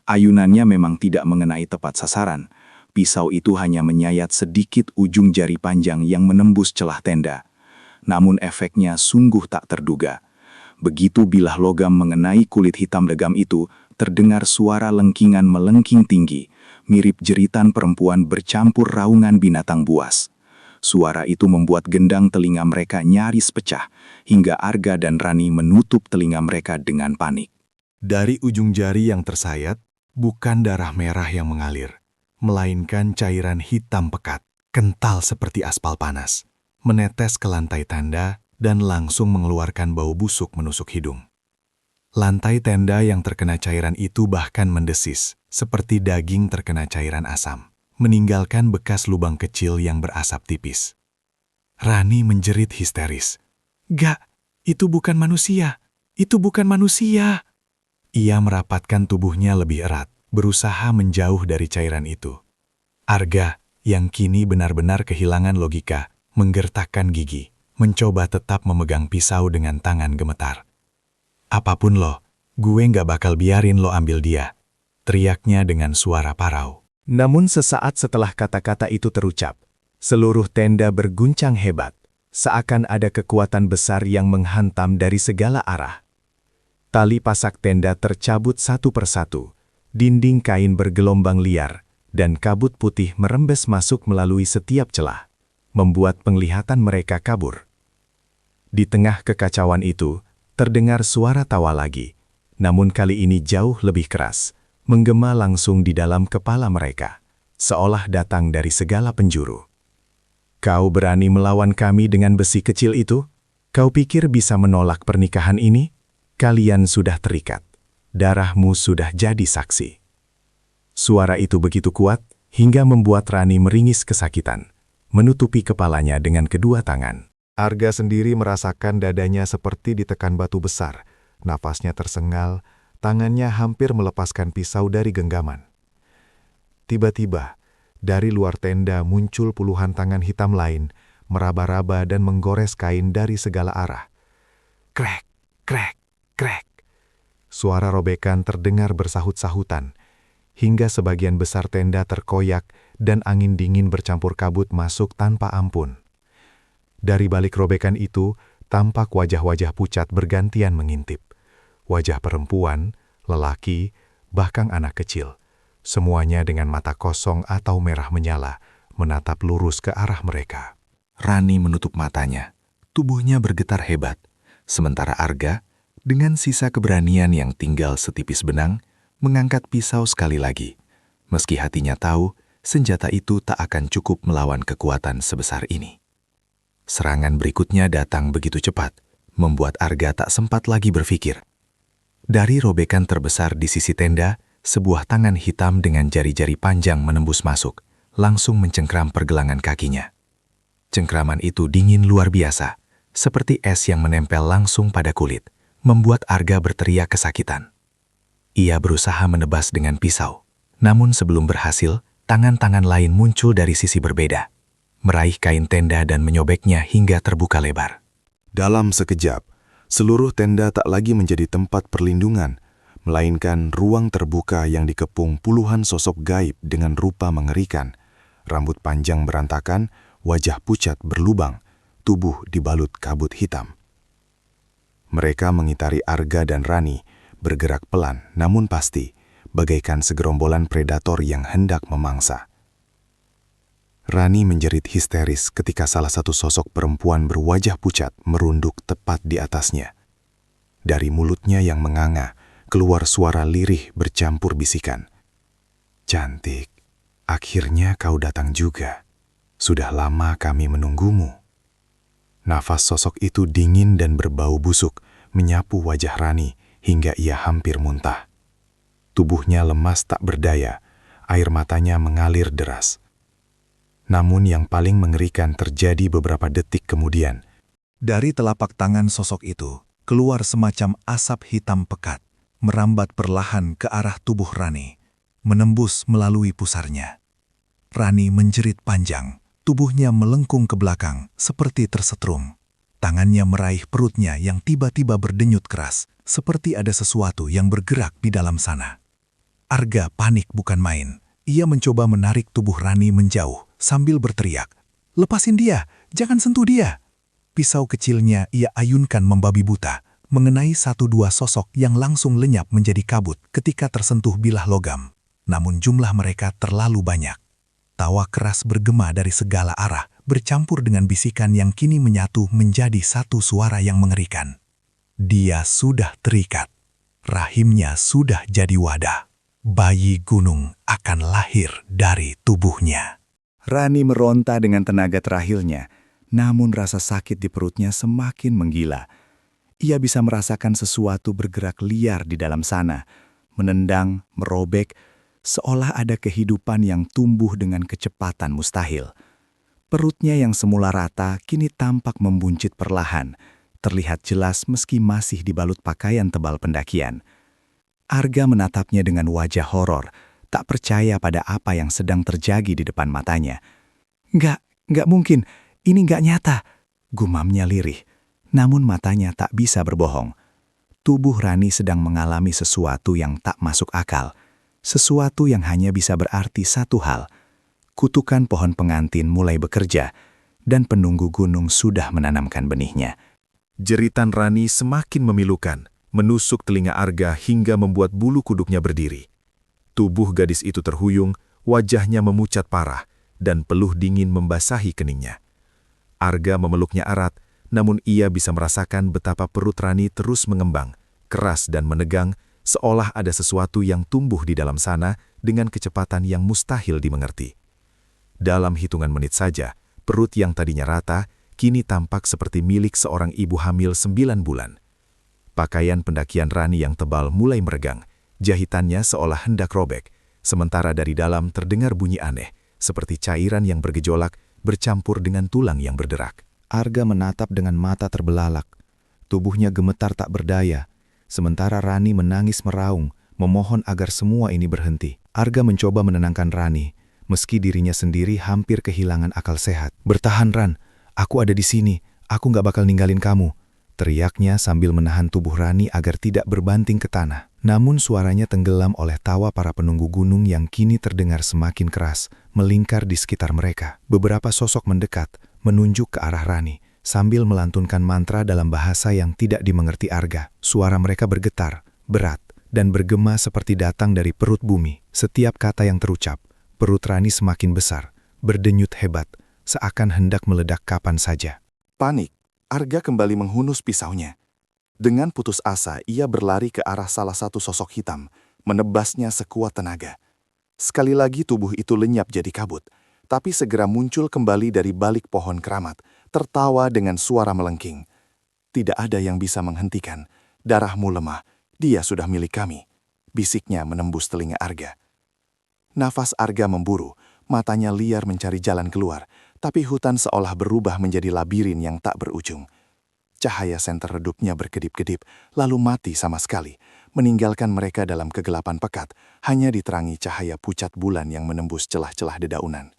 Ayunannya memang tidak mengenai tepat sasaran. Pisau itu hanya menyayat sedikit ujung jari panjang yang menembus celah tenda. Namun efeknya sungguh tak terduga. Begitu bilah logam mengenai kulit hitam legam itu, terdengar suara lengkingan melengking tinggi, mirip jeritan perempuan bercampur raungan binatang buas. Suara itu membuat gendang telinga mereka nyaris pecah, hingga Arga dan Rani menutup telinga mereka dengan panik. Dari ujung jari yang tersayat, bukan darah merah yang mengalir, melainkan cairan hitam pekat, kental seperti aspal panas, menetes ke lantai tenda dan langsung mengeluarkan bau busuk menusuk hidung. Lantai tenda yang terkena cairan itu bahkan mendesis, seperti daging terkena cairan asam, meninggalkan bekas lubang kecil yang berasap tipis. Rani menjerit histeris. "Gak, itu bukan manusia! Itu bukan manusia!" Ia merapatkan tubuhnya lebih erat, berusaha menjauh dari cairan itu. Arga, yang kini benar-benar kehilangan logika, menggertakkan gigi, mencoba tetap memegang pisau dengan tangan gemetar. "Apapun lo, gue nggak bakal biarin lo ambil dia," teriaknya dengan suara parau. Namun sesaat setelah kata-kata itu terucap, seluruh tenda berguncang hebat, seakan ada kekuatan besar yang menghantam dari segala arah. Tali pasak tenda tercabut satu persatu, dinding kain bergelombang liar, dan kabut putih merembes masuk melalui setiap celah, membuat penglihatan mereka kabur. Di tengah kekacauan itu, terdengar suara tawa lagi, namun kali ini jauh lebih keras, menggema langsung di dalam kepala mereka, seolah datang dari segala penjuru. "Kau berani melawan kami dengan besi kecil itu? Kau pikir bisa menolak pernikahan ini? Kalian sudah terikat. Darahmu sudah jadi saksi." Suara itu begitu kuat, hingga membuat Rani meringis kesakitan, menutupi kepalanya dengan kedua tangan. Arga sendiri merasakan dadanya seperti ditekan batu besar, nafasnya tersengal, tangannya hampir melepaskan pisau dari genggaman. Tiba-tiba, dari luar tenda muncul puluhan tangan hitam lain, meraba-raba dan menggores kain dari segala arah. Krek, krek, krek. Suara robekan terdengar bersahut-sahutan, hingga sebagian besar tenda terkoyak dan angin dingin bercampur kabut masuk tanpa ampun. Dari balik robekan itu, tampak wajah-wajah pucat bergantian mengintip. Wajah perempuan, lelaki, bahkan anak kecil. Semuanya dengan mata kosong atau merah menyala, menatap lurus ke arah mereka. Rani menutup matanya, tubuhnya bergetar hebat. Sementara Arga, dengan sisa keberanian yang tinggal setipis benang, mengangkat pisau sekali lagi. Meski hatinya tahu, senjata itu tak akan cukup melawan kekuatan sebesar ini. Serangan berikutnya datang begitu cepat, membuat Arga tak sempat lagi berpikir. Dari robekan terbesar di sisi tenda, sebuah tangan hitam dengan jari-jari panjang menembus masuk, langsung mencengkram pergelangan kakinya. Cengkraman itu dingin luar biasa, seperti es yang menempel langsung pada kulit, membuat Arga berteriak kesakitan. Ia berusaha menebas dengan pisau, namun sebelum berhasil, tangan-tangan lain muncul dari sisi berbeda, meraih kain tenda dan menyobeknya hingga terbuka lebar. Dalam sekejap, seluruh tenda tak lagi menjadi tempat perlindungan, melainkan ruang terbuka yang dikepung puluhan sosok gaib dengan rupa mengerikan. Rambut panjang berantakan, wajah pucat berlubang, tubuh dibalut kabut hitam. Mereka mengitari Arga dan Rani, bergerak pelan namun pasti, bagaikan segerombolan predator yang hendak memangsa. Rani menjerit histeris ketika salah satu sosok perempuan berwajah pucat merunduk tepat di atasnya. Dari mulutnya yang menganga, keluar suara lirih bercampur bisikan. "Cantik, akhirnya kau datang juga. Sudah lama kami menunggumu." Nafas sosok itu dingin dan berbau busuk, menyapu wajah Rani hingga ia hampir muntah. Tubuhnya lemas tak berdaya, air matanya mengalir deras. Namun yang paling mengerikan terjadi beberapa detik kemudian. Dari telapak tangan sosok itu, keluar semacam asap hitam pekat, merambat perlahan ke arah tubuh Rani, menembus melalui pusarnya. Rani menjerit panjang, tubuhnya melengkung ke belakang seperti tersetrum. Tangannya meraih perutnya yang tiba-tiba berdenyut keras, seperti ada sesuatu yang bergerak di dalam sana. Arga panik bukan main. Ia mencoba menarik tubuh Rani menjauh sambil berteriak, "Lepasin dia, jangan sentuh dia." Pisau kecilnya ia ayunkan membabi buta, mengenai satu dua sosok yang langsung lenyap menjadi kabut ketika tersentuh bilah logam. Namun jumlah mereka terlalu banyak. Tawa keras bergema dari segala arah, bercampur dengan bisikan yang kini menyatu menjadi satu suara yang mengerikan. Dia sudah terikat. Rahimnya sudah jadi wadah. Bayi gunung akan lahir dari tubuhnya. Rani meronta dengan tenaga terakhirnya, namun rasa sakit di perutnya semakin menggila. Ia bisa merasakan sesuatu bergerak liar di dalam sana, menendang, merobek, seolah ada kehidupan yang tumbuh dengan kecepatan mustahil. Perutnya yang semula rata kini tampak membuncit perlahan, terlihat jelas meski masih dibalut pakaian tebal pendakian. Arga menatapnya dengan wajah horor, tak percaya pada apa yang sedang terjadi di depan matanya. Nggak mungkin, ini nggak nyata," gumamnya lirih. Namun matanya tak bisa berbohong. Tubuh Rani sedang mengalami sesuatu yang tak masuk akal. Sesuatu yang hanya bisa berarti satu hal. Kutukan pohon pengantin mulai bekerja, dan penunggu gunung sudah menanamkan benihnya. Jeritan Rani semakin memilukan, menusuk telinga Arga hingga membuat bulu kuduknya berdiri. Tubuh gadis itu terhuyung, wajahnya memucat parah, dan peluh dingin membasahi keningnya. Arga memeluknya erat, namun ia bisa merasakan betapa perut Rani terus mengembang, keras dan menegang, seolah ada sesuatu yang tumbuh di dalam sana dengan kecepatan yang mustahil dimengerti. Dalam hitungan menit saja, perut yang tadinya rata, kini tampak seperti milik seorang ibu hamil 9 bulan. Pakaian pendakian Rani yang tebal mulai meregang, jahitannya seolah hendak robek, sementara dari dalam terdengar bunyi aneh, seperti cairan yang bergejolak bercampur dengan tulang yang berderak. Arga menatap dengan mata terbelalak. Tubuhnya gemetar tak berdaya, sementara Rani menangis meraung, memohon agar semua ini berhenti. Arga mencoba menenangkan Rani, meski dirinya sendiri hampir kehilangan akal sehat. "Bertahan, Ran, aku ada di sini, aku nggak bakal ninggalin kamu," teriaknya sambil menahan tubuh Rani agar tidak berbanting ke tanah. Namun suaranya tenggelam oleh tawa para penunggu gunung yang kini terdengar semakin keras, melingkar di sekitar mereka. Beberapa sosok mendekat, menunjuk ke arah Rani, sambil melantunkan mantra dalam bahasa yang tidak dimengerti Arga. Suara mereka bergetar, berat, dan bergema seperti datang dari perut bumi. Setiap kata yang terucap, perut Rani semakin besar, berdenyut hebat, seakan hendak meledak kapan saja. Panik, Arga kembali menghunus pisaunya. Dengan putus asa, ia berlari ke arah salah satu sosok hitam, menebasnya sekuat tenaga. Sekali lagi tubuh itu lenyap jadi kabut, tapi segera muncul kembali dari balik pohon keramat, tertawa dengan suara melengking. "Tidak ada yang bisa menghentikan. Darahmu lemah, dia sudah milik kami," bisiknya menembus telinga Arga. Nafas Arga memburu, matanya liar mencari jalan keluar, tapi hutan seolah berubah menjadi labirin yang tak berujung. Cahaya senter redupnya berkedip-kedip, lalu mati sama sekali, meninggalkan mereka dalam kegelapan pekat, hanya diterangi cahaya pucat bulan yang menembus celah-celah dedaunan.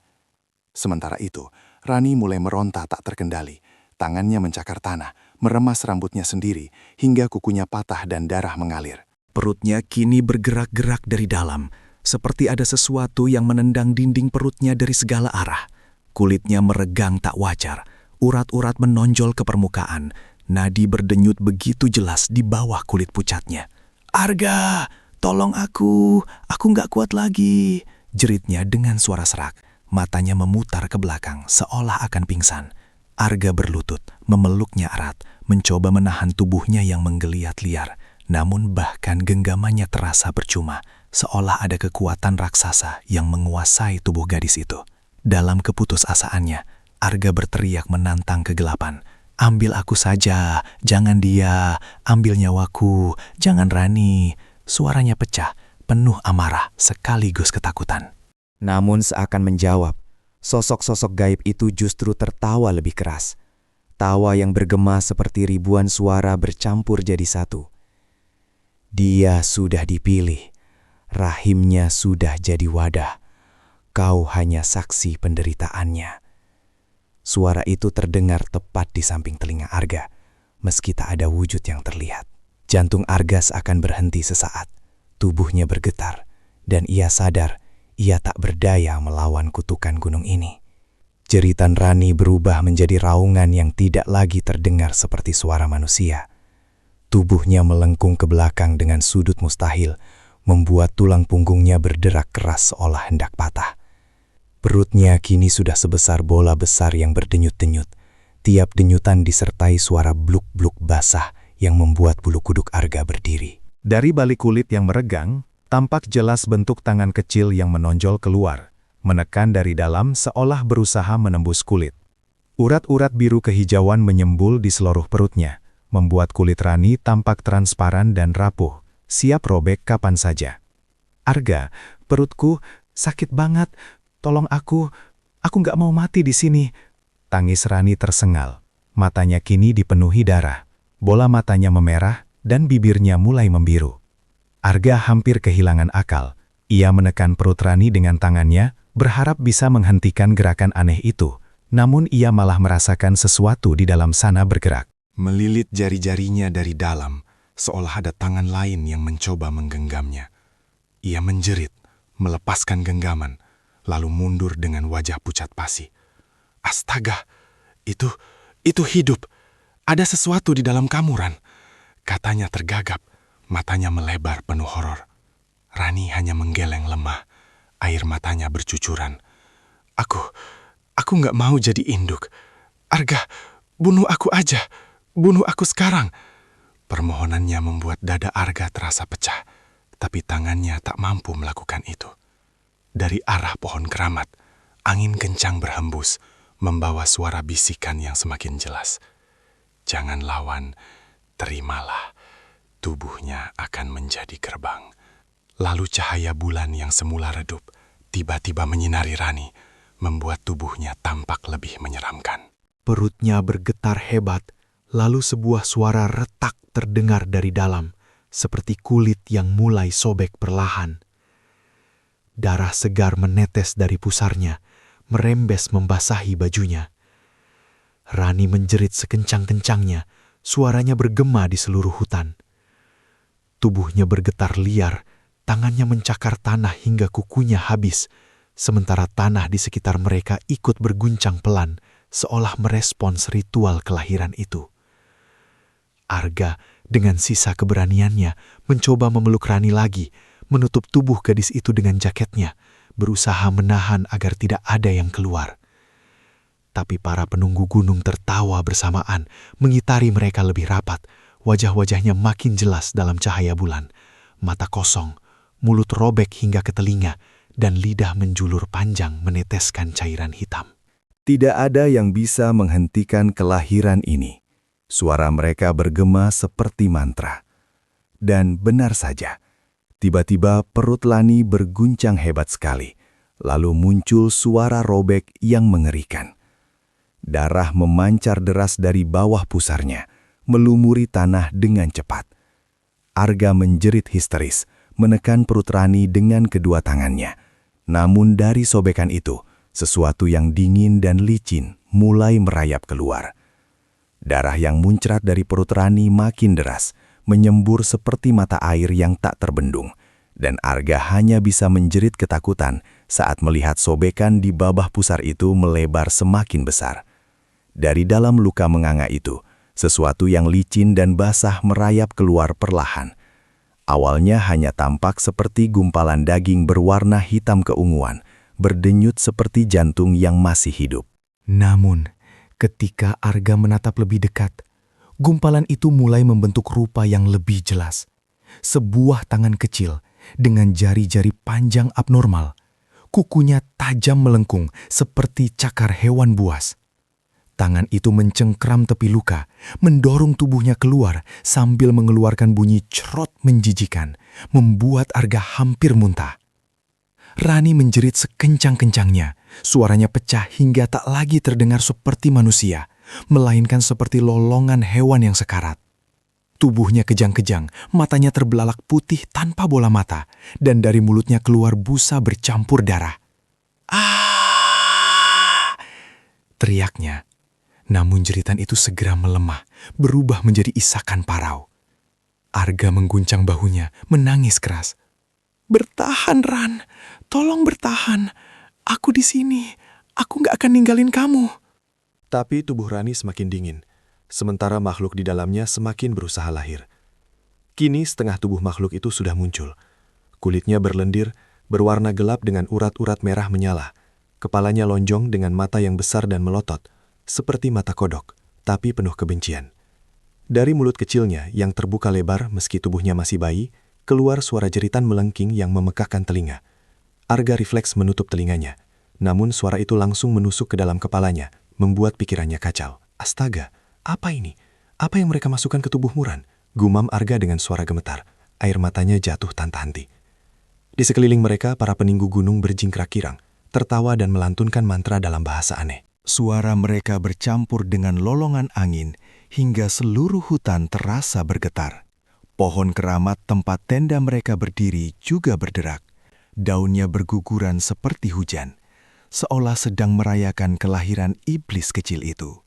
Sementara itu, Rani mulai meronta tak terkendali. Tangannya mencakar tanah, meremas rambutnya sendiri, hingga kukunya patah dan darah mengalir. Perutnya kini bergerak-gerak dari dalam, seperti ada sesuatu yang menendang dinding perutnya dari segala arah. Kulitnya meregang tak wajar, urat-urat menonjol ke permukaan, nadi berdenyut begitu jelas di bawah kulit pucatnya. "Arga, tolong aku nggak kuat lagi," jeritnya dengan suara serak. Matanya memutar ke belakang, seolah akan pingsan. Arga berlutut, memeluknya erat, mencoba menahan tubuhnya yang menggeliat liar. Namun bahkan genggamannya terasa percuma, seolah ada kekuatan raksasa yang menguasai tubuh gadis itu. Dalam keputusasaannya, Arga berteriak menantang kegelapan. "Ambil aku saja, jangan dia. Ambil nyawaku, jangan Rani." Suaranya pecah, penuh amarah sekaligus ketakutan. Namun seakan menjawab, sosok-sosok gaib itu justru tertawa lebih keras. Tawa yang bergema seperti ribuan suara bercampur jadi satu. "Dia sudah dipilih, rahimnya sudah jadi wadah. Kau hanya saksi penderitaannya." Suara itu terdengar tepat di samping telinga Arga, meski tak ada wujud yang terlihat. Jantung Arga seakan berhenti sesaat, tubuhnya bergetar, dan ia sadar ia tak berdaya melawan kutukan gunung ini. Jeritan Rani berubah menjadi raungan yang tidak lagi terdengar seperti suara manusia. Tubuhnya melengkung ke belakang dengan sudut mustahil, membuat tulang punggungnya berderak keras seolah hendak patah. Perutnya kini sudah sebesar bola besar yang berdenyut-denyut. Tiap denyutan disertai suara bluk-bluk basah yang membuat bulu kuduk Arga berdiri. Dari balik kulit yang meregang, tampak jelas bentuk tangan kecil yang menonjol keluar, menekan dari dalam seolah berusaha menembus kulit. Urat-urat biru kehijauan menyembul di seluruh perutnya, membuat kulit Rani tampak transparan dan rapuh, siap robek kapan saja. "Arga, perutku sakit banget. Tolong aku nggak mau mati di sini." Tangis Rani tersengal. Matanya kini dipenuhi darah. Bola matanya memerah dan bibirnya mulai membiru. Arga hampir kehilangan akal. Ia menekan perut Rani dengan tangannya, berharap bisa menghentikan gerakan aneh itu. Namun ia malah merasakan sesuatu di dalam sana bergerak. Melilit jari-jarinya dari dalam, seolah ada tangan lain yang mencoba menggenggamnya. Ia menjerit, melepaskan genggaman, lalu mundur dengan wajah pucat pasi. "Astaga, itu hidup. Ada sesuatu di dalam kamu, Ran," katanya tergagap, matanya melebar penuh horor. Rani hanya menggeleng lemah, air matanya bercucuran. Aku nggak mau jadi induk. Arga, bunuh aku aja. Bunuh aku sekarang." Permohonannya membuat dada Arga terasa pecah, tapi tangannya tak mampu melakukan itu. Dari arah pohon keramat, angin kencang berhembus, membawa suara bisikan yang semakin jelas. "Jangan lawan, terimalah. Tubuhnya akan menjadi gerbang." Lalu cahaya bulan yang semula redup, tiba-tiba menyinari Rani, membuat tubuhnya tampak lebih menyeramkan. Perutnya bergetar hebat, lalu sebuah suara retak terdengar dari dalam, seperti kulit yang mulai sobek perlahan. Darah segar menetes dari pusarnya, merembes membasahi bajunya. Rani menjerit sekencang-kencangnya, suaranya bergema di seluruh hutan. Tubuhnya bergetar liar, tangannya mencakar tanah hingga kukunya habis, sementara tanah di sekitar mereka ikut berguncang pelan, seolah merespons ritual kelahiran itu. Arga dengan sisa keberaniannya mencoba memeluk Rani lagi, menutup tubuh gadis itu dengan jaketnya, berusaha menahan agar tidak ada yang keluar. Tapi para penunggu gunung tertawa bersamaan, mengitari mereka lebih rapat, wajah-wajahnya makin jelas dalam cahaya bulan, mata kosong, mulut robek hingga ke telinga, dan lidah menjulur panjang meneteskan cairan hitam. Tidak ada yang bisa menghentikan kelahiran ini. Suara mereka bergema seperti mantra. Dan benar saja, tiba-tiba perut Lani berguncang hebat sekali, lalu muncul suara robek yang mengerikan. Darah memancar deras dari bawah pusarnya, melumuri tanah dengan cepat. Arga menjerit histeris, menekan perut Rani dengan kedua tangannya. Namun dari sobekan itu, sesuatu yang dingin dan licin mulai merayap keluar. Darah yang muncrat dari perut Rani makin deras, menyembur seperti mata air yang tak terbendung, dan Arga hanya bisa menjerit ketakutan saat melihat sobekan di babah pusar itu melebar semakin besar. Dari dalam luka menganga itu, sesuatu yang licin dan basah merayap keluar perlahan. Awalnya hanya tampak seperti gumpalan daging berwarna hitam keunguan, berdenyut seperti jantung yang masih hidup. Namun, ketika Arga menatap lebih dekat, gumpalan itu mulai membentuk rupa yang lebih jelas. Sebuah tangan kecil dengan jari-jari panjang abnormal. Kukunya tajam melengkung seperti cakar hewan buas. Tangan itu mencengkram tepi luka, mendorong tubuhnya keluar sambil mengeluarkan bunyi cerot menjijikan, membuat Arga hampir muntah. Rani menjerit sekencang-kencangnya, suaranya pecah hingga tak lagi terdengar seperti manusia, melainkan seperti lolongan hewan yang sekarat. Tubuhnya kejang-kejang, matanya terbelalak putih tanpa bola mata, dan dari mulutnya keluar busa bercampur darah. "Ah!" teriaknya. Namun jeritan itu segera melemah, berubah menjadi isakan parau. Arga mengguncang bahunya, menangis keras. "Bertahan, Ran. Tolong bertahan. Aku di sini. Aku nggak akan ninggalin kamu." Tapi tubuh Rani semakin dingin, sementara makhluk di dalamnya semakin berusaha lahir. Kini setengah tubuh makhluk itu sudah muncul. Kulitnya berlendir, berwarna gelap dengan urat-urat merah menyala. Kepalanya lonjong dengan mata yang besar dan melotot, seperti mata kodok, tapi penuh kebencian. Dari mulut kecilnya yang terbuka lebar meski tubuhnya masih bayi, keluar suara jeritan melengking yang memekakkan telinga. Arga refleks menutup telinganya, namun suara itu langsung menusuk ke dalam kepalanya, membuat pikirannya kacau. Astaga, apa ini? Apa yang mereka masukkan ke tubuh Muran? Gumam Arga dengan suara gemetar, air matanya jatuh tanpa henti. Di sekeliling mereka, para peninggu gunung berjingkrak-kirang, tertawa dan melantunkan mantra dalam bahasa aneh. Suara mereka bercampur dengan lolongan angin hingga seluruh hutan terasa bergetar. Pohon keramat tempat tenda mereka berdiri juga berderak. Daunnya berguguran seperti hujan, seolah sedang merayakan kelahiran iblis kecil itu.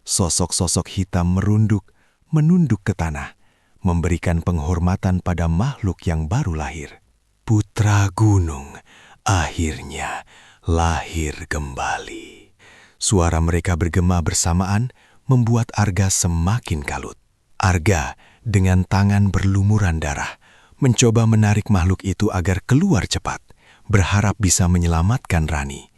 Sosok-sosok hitam menunduk ke tanah, memberikan penghormatan pada makhluk yang baru lahir. Putra gunung akhirnya lahir kembali. Suara mereka bergema bersamaan membuat Arga semakin kalut. Arga dengan tangan berlumuran darah mencoba menarik makhluk itu agar keluar cepat, berharap bisa menyelamatkan Rani.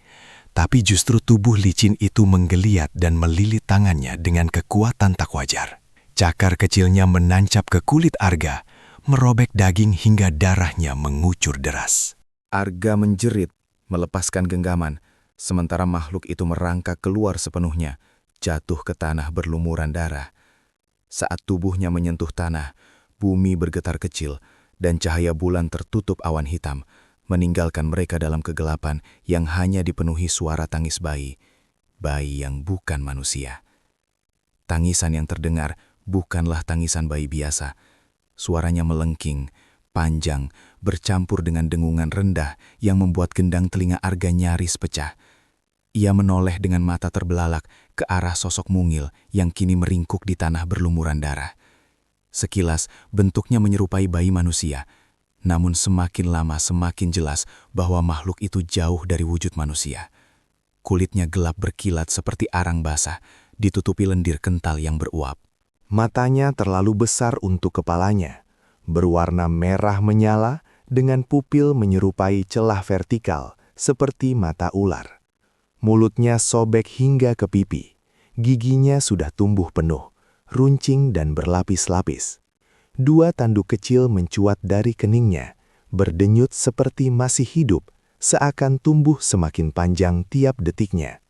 Tapi justru tubuh licin itu menggeliat dan melilit tangannya dengan kekuatan tak wajar. Cakar kecilnya menancap ke kulit Arga, merobek daging hingga darahnya mengucur deras. Arga menjerit, melepaskan genggaman, sementara makhluk itu merangkak keluar sepenuhnya, jatuh ke tanah berlumuran darah. Saat tubuhnya menyentuh tanah, bumi bergetar kecil, dan cahaya bulan tertutup awan hitam, meninggalkan mereka dalam kegelapan yang hanya dipenuhi suara tangis bayi yang bukan manusia. Tangisan yang terdengar bukanlah tangisan bayi biasa. Suaranya melengking, panjang, bercampur dengan dengungan rendah yang membuat gendang telinga Arga nyaris pecah. Ia menoleh dengan mata terbelalak ke arah sosok mungil yang kini meringkuk di tanah berlumuran darah. Sekilas bentuknya menyerupai bayi manusia, namun semakin lama semakin jelas bahwa makhluk itu jauh dari wujud manusia. Kulitnya gelap berkilat seperti arang basah, ditutupi lendir kental yang beruap. Matanya terlalu besar untuk kepalanya, berwarna merah menyala dengan pupil menyerupai celah vertikal seperti mata ular. Mulutnya sobek hingga ke pipi, giginya sudah tumbuh penuh, runcing dan berlapis-lapis. 2 tanduk kecil mencuat dari keningnya, berdenyut seperti masih hidup, seakan tumbuh semakin panjang tiap detiknya.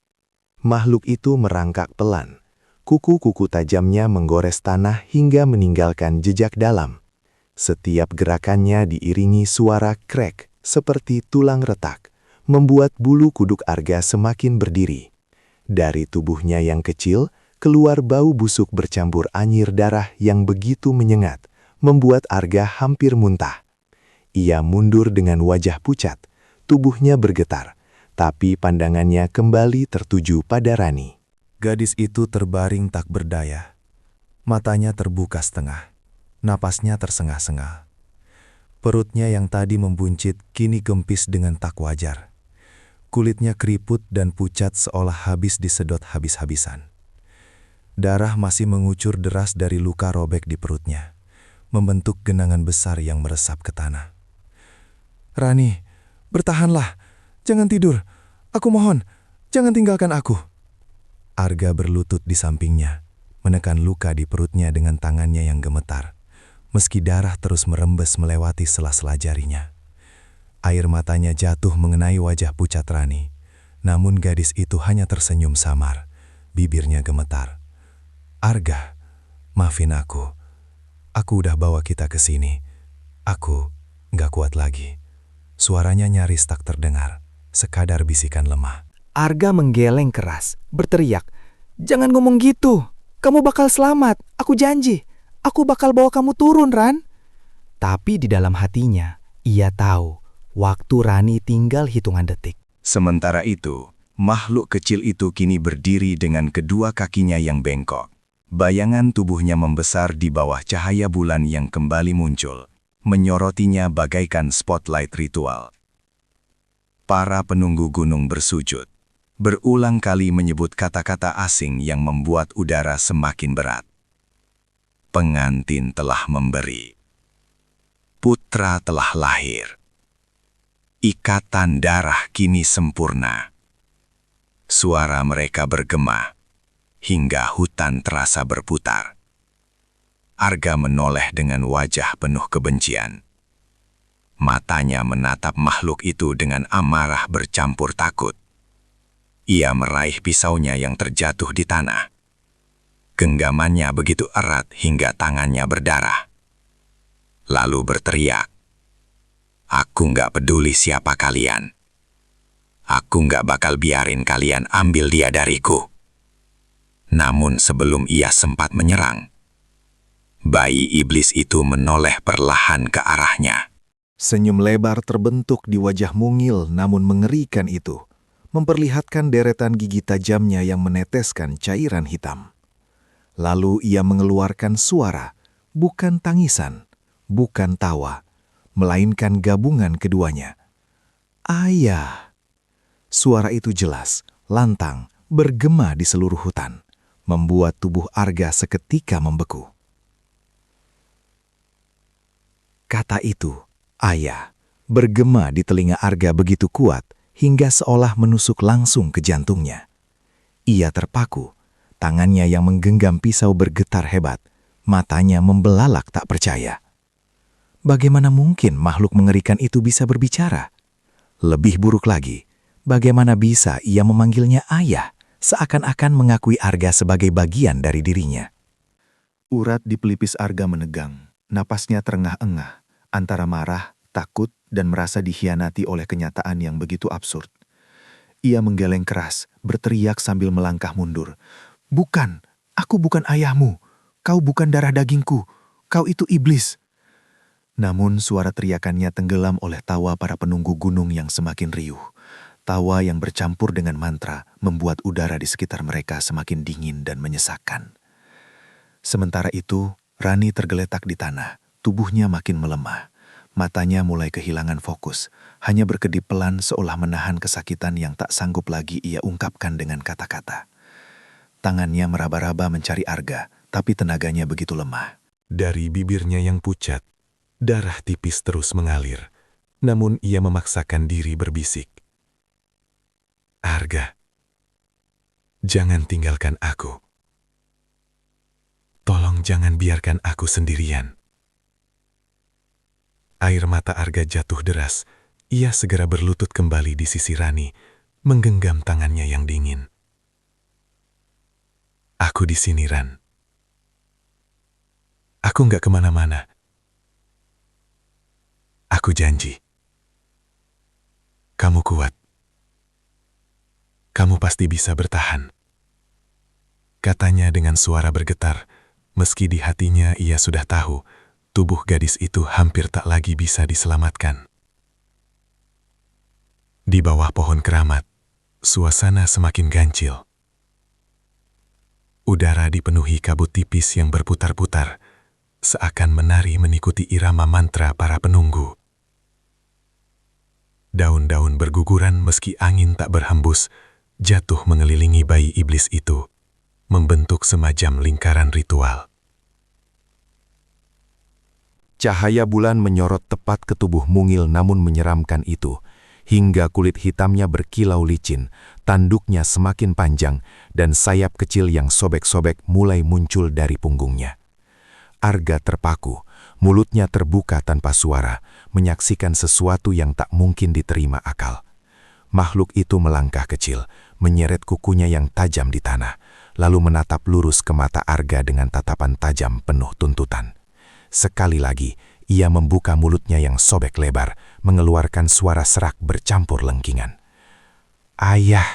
Makhluk itu merangkak pelan. Kuku-kuku tajamnya menggores tanah hingga meninggalkan jejak dalam. Setiap gerakannya diiringi suara krek seperti tulang retak, membuat bulu kuduk Arga semakin berdiri. Dari tubuhnya yang kecil, keluar bau busuk bercampur anyir darah yang begitu menyengat, membuat Arga hampir muntah. Ia mundur dengan wajah pucat, tubuhnya bergetar, tapi pandangannya kembali tertuju pada Rani. Gadis itu terbaring tak berdaya. Matanya terbuka setengah, napasnya tersengah-sengah. Perutnya yang tadi membuncit kini gempis dengan tak wajar. Kulitnya keriput dan pucat seolah habis disedot habis-habisan. Darah masih mengucur deras dari luka robek di perutnya, membentuk genangan besar yang meresap ke tanah. "Rani, bertahanlah, jangan tidur. Aku mohon, jangan tinggalkan aku." Arga berlutut di sampingnya, menekan luka di perutnya dengan tangannya yang gemetar, meski darah terus merembes melewati sela-sela jarinya. Air matanya jatuh mengenai wajah pucat Rani, namun gadis itu hanya tersenyum samar, bibirnya gemetar. "Arga, maafin aku. Aku udah bawa kita ke sini. Aku nggak kuat lagi." Suaranya nyaris tak terdengar, sekadar bisikan lemah. Arga menggeleng keras, berteriak, "Jangan ngomong gitu. Kamu bakal selamat. Aku janji. Aku bakal bawa kamu turun, Ran." Tapi di dalam hatinya, ia tahu waktu Rani tinggal hitungan detik. Sementara itu, makhluk kecil itu kini berdiri dengan kedua kakinya yang bengkok. Bayangan tubuhnya membesar di bawah cahaya bulan yang kembali muncul, menyorotinya bagaikan spotlight ritual. Para penunggu gunung bersujud, berulang kali menyebut kata-kata asing yang membuat udara semakin berat. Pengantin telah memberi. Putra telah lahir. Ikatan darah kini sempurna. Suara mereka bergema, hingga hutan terasa berputar. Arga menoleh dengan wajah penuh kebencian. Matanya menatap makhluk itu dengan amarah bercampur takut. Ia meraih pisaunya yang terjatuh di tanah. Genggamannya begitu erat hingga tangannya berdarah. Lalu berteriak, "Aku nggak peduli siapa kalian. Aku nggak bakal biarin kalian ambil dia dariku." Namun sebelum ia sempat menyerang, bayi iblis itu menoleh perlahan ke arahnya. Senyum lebar terbentuk di wajah mungil namun mengerikan itu, memperlihatkan deretan gigi tajamnya yang meneteskan cairan hitam. Lalu ia mengeluarkan suara, bukan tangisan, bukan tawa, melainkan gabungan keduanya. "Ayah!" Suara itu jelas, lantang, bergema di seluruh hutan, membuat tubuh Arga seketika membeku. Kata itu, "ayah," bergema di telinga Arga begitu kuat hingga seolah menusuk langsung ke jantungnya. Ia terpaku, tangannya yang menggenggam pisau bergetar hebat, matanya membelalak tak percaya. Bagaimana mungkin makhluk mengerikan itu bisa berbicara? Lebih buruk lagi, bagaimana bisa ia memanggilnya ayah, seakan-akan mengakui Arga sebagai bagian dari dirinya. Urat di pelipis Arga menegang, napasnya terengah-engah, antara marah, takut, dan merasa dikhianati oleh kenyataan yang begitu absurd. Ia menggeleng keras, berteriak sambil melangkah mundur. "Bukan, aku bukan ayahmu. Kau bukan darah dagingku. Kau itu iblis." Namun suara teriakannya tenggelam oleh tawa para penunggu gunung yang semakin riuh. Tawa yang bercampur dengan mantra membuat udara di sekitar mereka semakin dingin dan menyesakkan. Sementara itu, Rani tergeletak di tanah, tubuhnya makin melemah. Matanya mulai kehilangan fokus, hanya berkedip pelan seolah menahan kesakitan yang tak sanggup lagi ia ungkapkan dengan kata-kata. Tangannya meraba-raba mencari Arga, tapi tenaganya begitu lemah. Dari bibirnya yang pucat, darah tipis terus mengalir, namun ia memaksakan diri berbisik. "Arga, jangan tinggalkan aku. Tolong jangan biarkan aku sendirian." Air mata Arga jatuh deras. Ia segera berlutut kembali di sisi Rani, menggenggam tangannya yang dingin. "Aku di sini, Ran. Aku nggak kemana-mana. Aku janji. Kamu kuat. Kamu pasti bisa bertahan," katanya dengan suara bergetar, meski di hatinya ia sudah tahu tubuh gadis itu hampir tak lagi bisa diselamatkan. Di bawah pohon keramat, suasana semakin ganjil. Udara dipenuhi kabut tipis yang berputar-putar, seakan menari mengikuti irama mantra para penunggu. Daun-daun berguguran meski angin tak berhembus, jatuh mengelilingi bayi iblis itu, membentuk semacam lingkaran ritual. Cahaya bulan menyorot tepat ke tubuh mungil namun menyeramkan itu, hingga kulit hitamnya berkilau licin, tanduknya semakin panjang, dan sayap kecil yang sobek-sobek mulai muncul dari punggungnya. Arga terpaku, mulutnya terbuka tanpa suara, menyaksikan sesuatu yang tak mungkin diterima akal. Makhluk itu melangkah kecil, menyeret kukunya yang tajam di tanah, lalu menatap lurus ke mata Arga dengan tatapan tajam penuh tuntutan. Sekali lagi, ia membuka mulutnya yang sobek lebar, mengeluarkan suara serak bercampur lengkingan. "Ayah,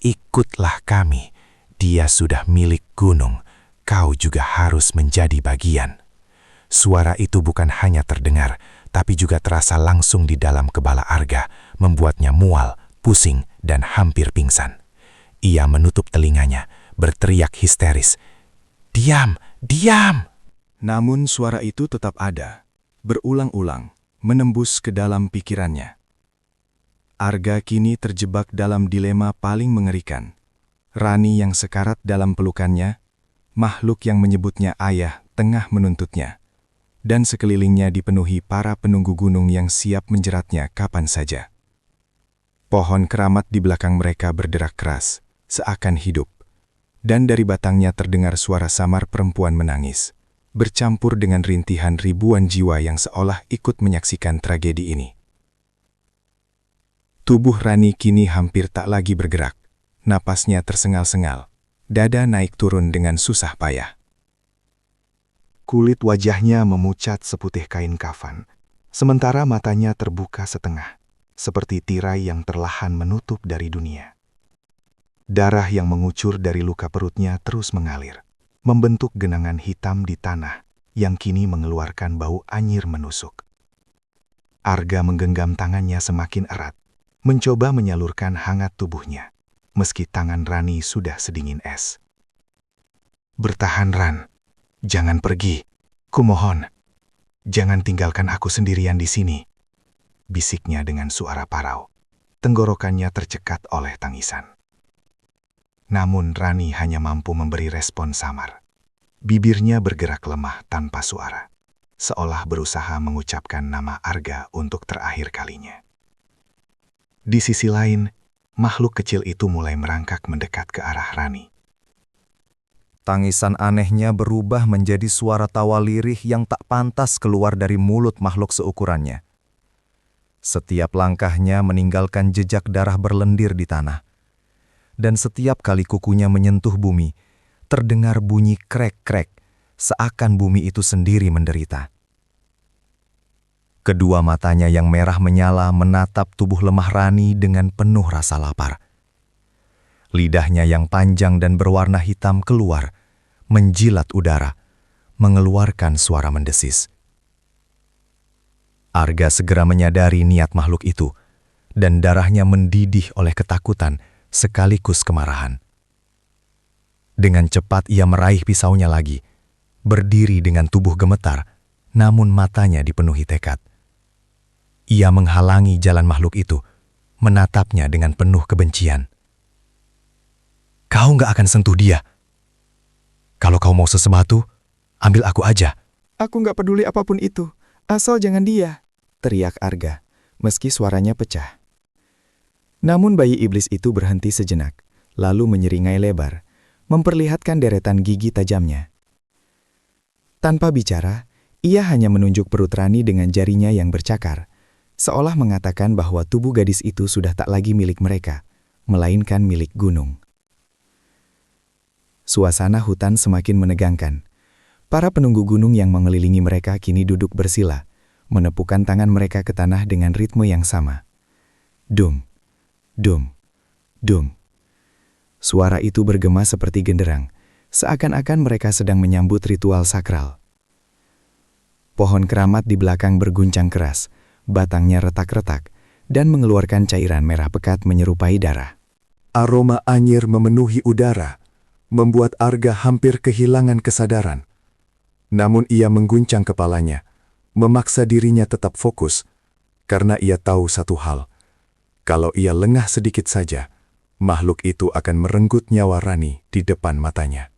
ikutlah kami. Dia sudah milik gunung. Kau juga harus menjadi bagian." Suara itu bukan hanya terdengar, tapi juga terasa langsung di dalam kepala Arga, membuatnya mual, pusing, dan hampir pingsan. Ia menutup telinganya, berteriak histeris, "Diam! Diam!" Namun suara itu tetap ada, berulang-ulang, menembus ke dalam pikirannya. Arga kini terjebak dalam dilema paling mengerikan. Rani yang sekarat dalam pelukannya, makhluk yang menyebutnya ayah tengah menuntutnya, dan sekelilingnya dipenuhi para penunggu gunung yang siap menjeratnya kapan saja. Pohon keramat di belakang mereka berderak keras, seakan hidup, dan dari batangnya terdengar suara samar perempuan menangis, bercampur dengan rintihan ribuan jiwa yang seolah ikut menyaksikan tragedi ini. Tubuh Rani kini hampir tak lagi bergerak, napasnya tersengal-sengal, dada naik turun dengan susah payah. Kulit wajahnya memucat seputih kain kafan, sementara matanya terbuka setengah, seperti tirai yang perlahan menutup dari dunia. Darah yang mengucur dari luka perutnya terus mengalir, membentuk genangan hitam di tanah yang kini mengeluarkan bau anyir menusuk. Arga menggenggam tangannya semakin erat, mencoba menyalurkan hangat tubuhnya, meski tangan Rani sudah sedingin es. "Bertahan, Ran. Jangan pergi. Kumohon. Jangan tinggalkan aku sendirian di sini," bisiknya dengan suara parau. Tenggorokannya tercekat oleh tangisan. Namun Rani hanya mampu memberi respon samar. Bibirnya bergerak lemah tanpa suara, seolah berusaha mengucapkan nama Arga untuk terakhir kalinya. Di sisi lain, makhluk kecil itu mulai merangkak mendekat ke arah Rani. Tangisan anehnya berubah menjadi suara tawa lirih yang tak pantas keluar dari mulut makhluk seukurannya. Setiap langkahnya meninggalkan jejak darah berlendir di tanah. Dan setiap kali kukunya menyentuh bumi, terdengar bunyi krek-krek, seakan bumi itu sendiri menderita. Kedua matanya yang merah menyala menatap tubuh lemah Rani dengan penuh rasa lapar. Lidahnya yang panjang dan berwarna hitam keluar, menjilat udara, mengeluarkan suara mendesis. Arga segera menyadari niat makhluk itu, dan darahnya mendidih oleh ketakutan sekaligus kemarahan. Dengan cepat ia meraih pisaunya lagi, berdiri dengan tubuh gemetar, namun matanya dipenuhi tekad. Ia menghalangi jalan makhluk itu, menatapnya dengan penuh kebencian. "Kau nggak akan sentuh dia. Kalau kau mau sesuatu, ambil aku aja." "Aku nggak peduli apapun itu, asal jangan dia," teriak Arga, meski suaranya pecah. Namun bayi iblis itu berhenti sejenak, lalu menyeringai lebar, memperlihatkan deretan gigi tajamnya. Tanpa bicara, ia hanya menunjuk perut Rani dengan jarinya yang bercakar, seolah mengatakan bahwa tubuh gadis itu sudah tak lagi milik mereka, melainkan milik gunung. Suasana hutan semakin menegangkan. Para penunggu gunung yang mengelilingi mereka kini duduk bersila, menepukkan tangan mereka ke tanah dengan ritme yang sama. Dung, dung, dung. Suara itu bergema seperti genderang, seakan-akan mereka sedang menyambut ritual sakral. Pohon keramat di belakang berguncang keras, batangnya retak-retak, dan mengeluarkan cairan merah pekat menyerupai darah. Aroma anyir memenuhi udara, membuat Arga hampir kehilangan kesadaran. Namun ia mengguncang kepalanya, memaksa dirinya tetap fokus, karena ia tahu satu hal. Kalau ia lengah sedikit saja, makhluk itu akan merenggut nyawa Rani di depan matanya.